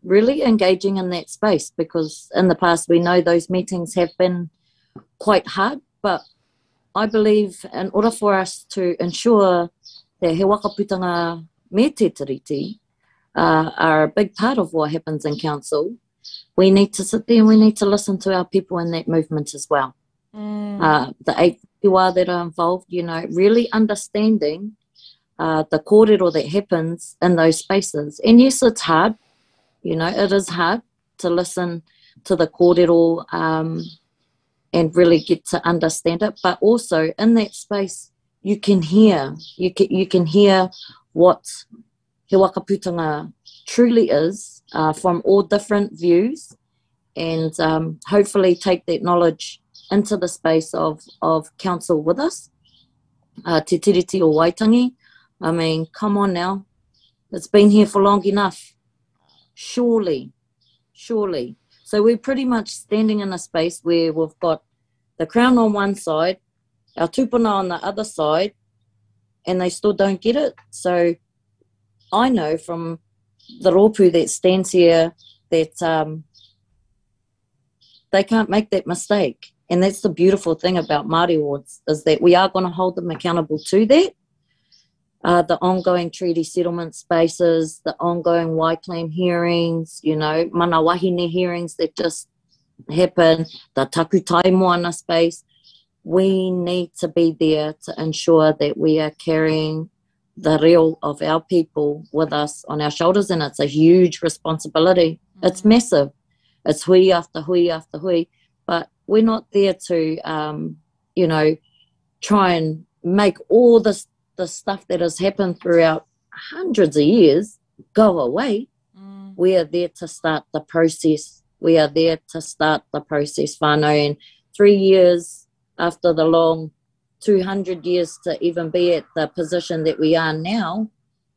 really engaging in that space, because in the past we know those meetings have been quite hard, but I believe in order for us to ensure that he wakaputanga me te tiriti are a big part of what happens in council, we need to sit there and we need to listen to our people in that movement as well. The 8 piwa that are involved, really understanding the kōrero that happens in those spaces. And yes, it's hard, it is hard to listen to the kōrero and really get to understand it, but also in that space you can hear what he wakaputanga truly is from all different views, and hopefully take that knowledge into the space of council with us. Te tiriti o Waitangi, I mean, come on now, it's been here for long enough, surely. So we're pretty much standing in a space where we've got the Crown on one side, our tupuna on the other side, and they still don't get it. So I know from the rōpū that stands here that they can't make that mistake. And that's the beautiful thing about Māori Awards, is that we are going to hold them accountable to that. The ongoing treaty settlement spaces, the ongoing Waiclaim hearings, you know, mana wahine hearings that just happen, the taku tai moana space. We need to be there to ensure that we are carrying the reo of our people with us on our shoulders, and it's a huge responsibility. It's massive. It's hui after hui after hui, but we're not there to, you know, try and make all the stuff that has happened throughout hundreds of years go away. We are there to start the process. We are there to start the process, whānau, and 3 years after the long 200 years to even be at the position that we are now,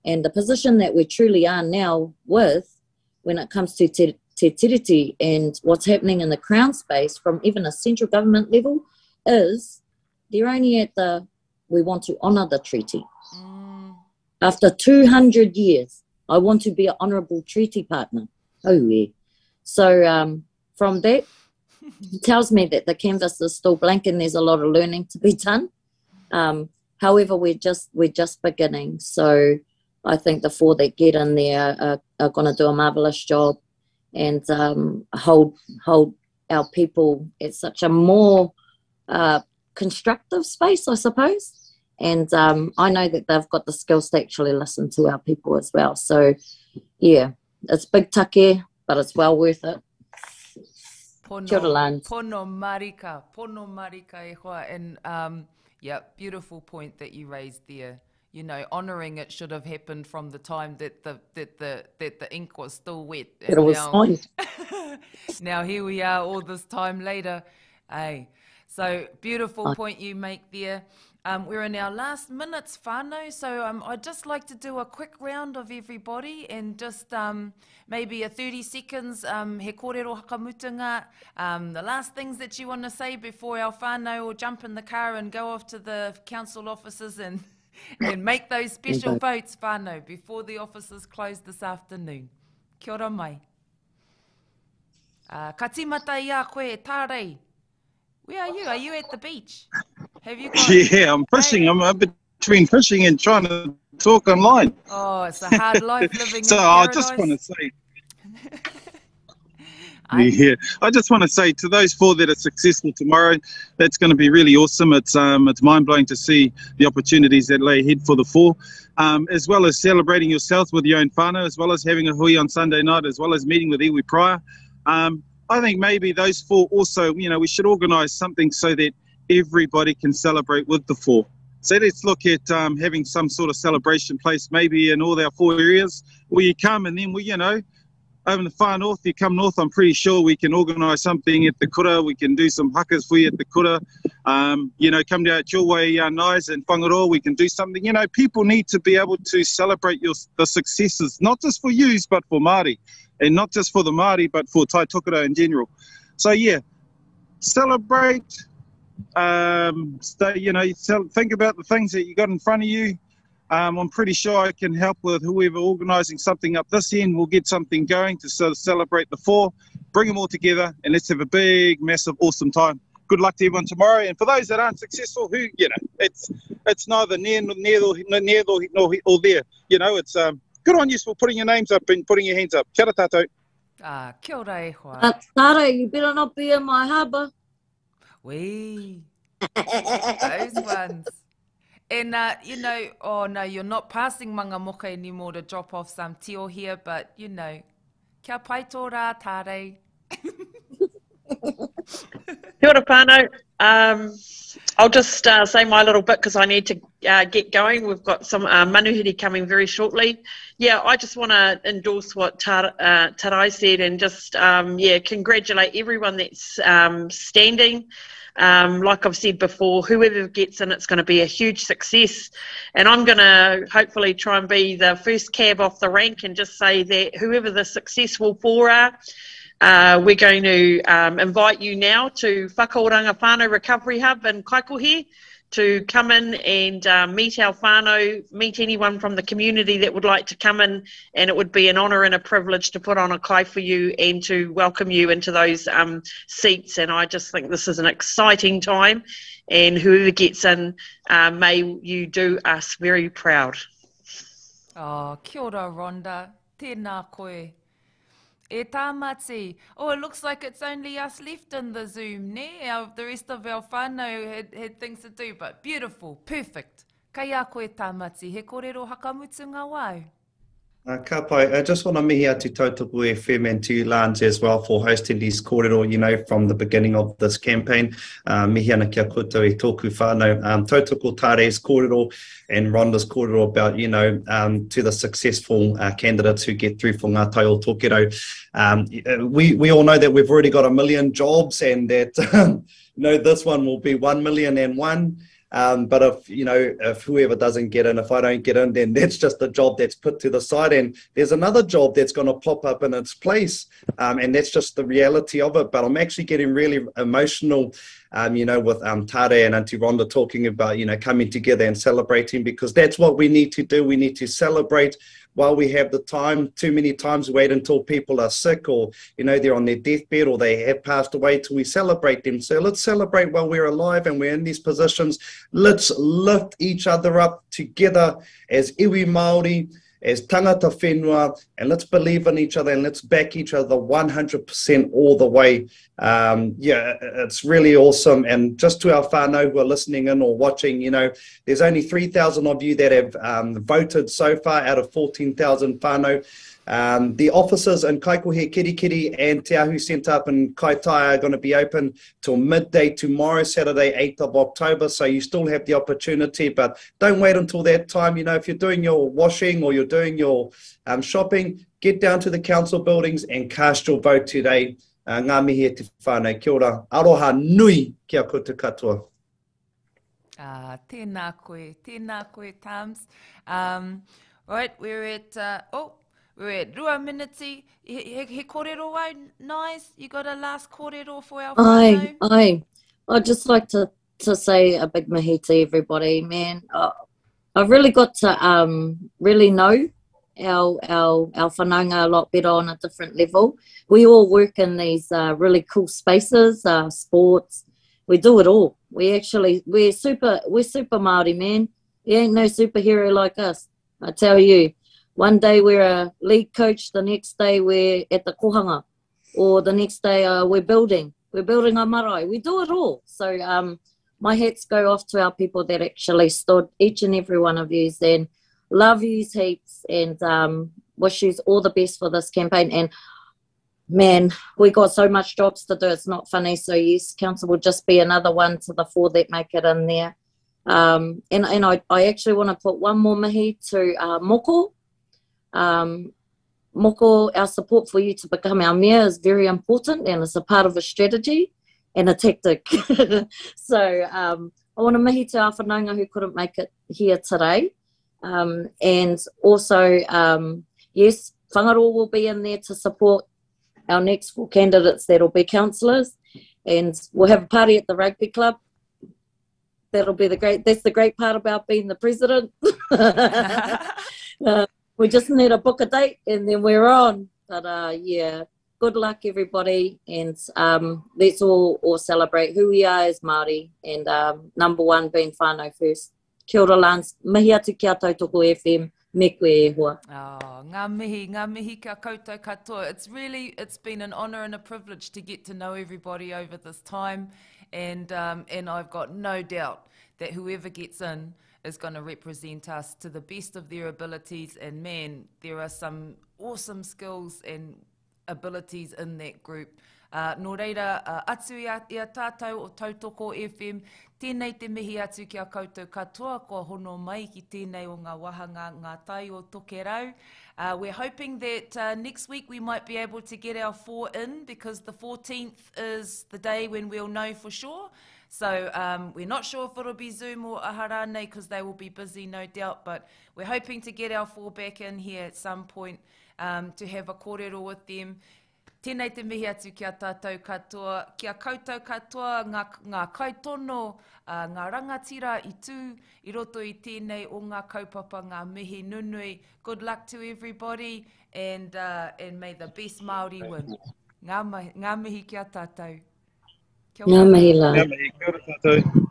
and the position that we truly are now with when it comes to te tiriti and what's happening in the Crown space from even a central government level, is they're only at the, we want to honour the treaty. After 200 years, I want to be an honourable treaty partner. Oh, yeah. So from that, it tells me that the canvas is still blank and there's a lot of learning to be done. However, we're just beginning. So I think the four that get in there are going to do a marvellous job and hold our people at such a more constructive space, I suppose. And I know that they've got the skills to actually listen to our people as well. So, yeah, it's big take, but it's well worth it. Kia ora, Lance. Pono marika e hoa. And yeah, beautiful point that you raised there. You know, honouring it should have happened from the time that the ink was still wet. It was signed. Now here we are all this time later. Hey, so beautiful point you make there. We're in our last minutes, whānau, so I'd just like to do a quick round of everybody and just maybe a 30 seconds, he kōrero hakamutunga, the last things that you want to say before our whānau will jump in the car and go off to the council offices and make those special votes, whānau, before the offices close this afternoon. Kia ora mai. Ka tīmata ia koe, tārei. Where are you? Are you at the beach? Have you got... Yeah, I'm fishing. I'm between fishing and trying to talk online. Oh, it's a hard life living so in I paradise. just want to say... Yeah, I just want to say to those four that are successful tomorrow, that's going to be really awesome. It's mind-blowing to see the opportunities that lay ahead for the four, as well as celebrating yourselves with your own whānau, as well as having a hui on Sunday night, as well as meeting with iwi prior. I think maybe those four also, you know, we should organise something so that everybody can celebrate with the four. So let's look at having some sort of celebration place, maybe in all our four areas, where you come and then we, you know, over in the far north, you come north, I'm pretty sure we can organise something at the kura. We can do some hakas for you at the kura. You know, come down at your way, Nais and Whangaroa, we can do something. You know, people need to be able to celebrate the successes, not just for yous, but for Māori. And not just for the Māori, but for Tai Tokoro in general. So, yeah, celebrate, you know, think about the things that you got in front of you. I'm pretty sure I can help with whoever organising something up this end. We'll get something going to sort of celebrate the four, bring them all together, and let's have a big, massive, awesome time. Good luck to everyone tomorrow. And for those that aren't successful, who, you know, it's neither near or there. You know, it's... good on you for putting your names up and putting your hands up. Kia ora tātou. Kia ora e hoa. Tara, you better not be in my harbour. Wee. Those ones. And, you know, oh no, you're not passing Manga Moka anymore to drop off some tio here, but, you know, kia pai tō rā, tārei. Kia ora whānau. I'll just say my little bit because I need to get going. We've got some manuhiri coming very shortly. Yeah, I just want to endorse what Tarai said and just, yeah, congratulate everyone that's standing. Like I've said before, whoever gets in, it's going to be a huge success. And I'm going to hopefully try and be the first cab off the rank and just say that whoever the successful four are, we're going to invite you now to Whakaoranga Whānau Recovery Hub in Kaikohe to come in and meet our whānau, meet anyone from the community that would like to come in, and it would be an honour and a privilege to put on a kai for you and to welcome you into those seats. And I just think this is an exciting time, and whoever gets in, may you do us very proud. Oh, kia ora, Rhonda. Tēnā koe. E tāmati. Oh, it looks like it's only us left in the Zoom, ne? The rest of our whānau had things to do, but beautiful, perfect. Kai a koe tāmati. He kōrero hakamutu ngā wau. Ka pai. I just want to mihi atu Tautoko FM and to Lance as well for hosting these kōrero, you know, from the beginning of this campaign. Mihi ana kia koutou e tōku whānau. Tautoko Tare's kōrero and Rhonda's kōrero about, you know, to the successful candidates who get through for ngā tai o tōkero. We all know that we've already got 1 million jobs and that, you know, this one will be 1,000,001. But if whoever doesn't get in, if I don't get in, then that's just a job that's put to the side. And there's another job that's going to pop up in its place. And that's just the reality of it. But I'm actually getting really emotional, you know, with Tare and Auntie Rhonda talking about, you know, coming together and celebrating, because that's what we need to do. We need to celebrate while we have the time. Too many times we wait until people are sick or, you know, they're on their deathbed or they have passed away till we celebrate them. So let's celebrate while we're alive and we're in these positions. Let's lift each other up together as iwi Māori, as tangata whenua, and let's believe in each other and let's back each other 100% all the way. Yeah, it's really awesome. And just to our whānau who are listening in or watching, you know, there's only 3,000 of you that have voted so far out of 14,000 whānau. The offices in Kaikohe, Kirikiri and Te Ahu Centre up in Kaitaia are going to be open till midday tomorrow, Saturday, 8th of October. So you still have the opportunity, but don't wait until that time. You know, if you're doing your washing or you're doing your shopping, get down to the council buildings and cast your vote today. Ngā mihi e te whānau. Kia ora. Aroha nui kia koutou katoa. Tēnā koe, Tams. Right, we're at... we're at rua miniti. He kōrero au, nice. You got a last kōrero for our whānau? Aye. I'd just like to say a big mihi to everybody, man. I've really got to really know our whanaunga a lot better on a different level. We all work in these really cool spaces, sports. We do it all. We're super Māori, man. There ain't no superhero like us, I tell you. One day we're a league coach, the next day we're at the kohanga, or the next day we're building a marae. We do it all. So my hats go off to our people that actually stood, each and every one of yous, and love yous heaps and wish yous all the best for this campaign. And man, we got so much jobs to do, it's not funny. So yes, council will just be another one to the 4 that make it in there. And I actually want to put one more mihi to Moko. Moko, our support for you to become our mayor is very important and it's a part of a strategy and a tactic. So I want to mihi te a whanaunga who couldn't make it here today. And also, yes, whangaroa will be in there to support our next 4 candidates that will be councillors, and we'll have a party at the rugby club. That'll be that's the great part about being the president. We just need to book a date and then we're on. But yeah, good luck everybody, and let's all celebrate who we are as Māori, and number 1 being whānau first. Kia ora, Lance. Mihi atu kia Tautoko FM. Me koe e hoa. Oh, ngā mihi kia koutou katoa. It's been an honour and a privilege to get to know everybody over this time, and I've got no doubt that whoever gets in is going to represent us to the best of their abilities. And man, there are some awesome skills and abilities in that group. Nō reira, atu ia tātou o Tautoko FM, tēnei te mihi atu kia koutou katoa, kua hono mai ki tēnei o ngā wahanga ngā tai o Tokerau. We're hoping that next week we might be able to get our 4 in, because the 14th is the day when we'll know for sure. So we're not sure if it'll be Zoom or Aharane, because they will be busy, no doubt, but we're hoping to get our 4 back in here at some point to have a kōrero with them. Tēnei te mihi atu ki a tātou katoa, kia koutou katoa, ngā kaitono, ngā rangatira i tū, i roto i tēnei o ngā kaupapa, ngā mihi nunui. Good luck to everybody, and may the best Māori win. Ngā mihi ki a tātou. Kia ora. Ngā mihi la. Ngā mihi, kia ora tātou.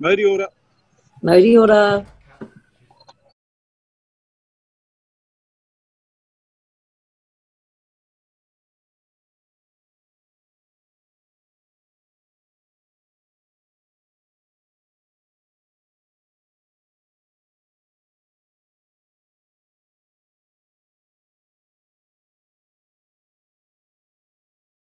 Mauri ora. Mauri ora.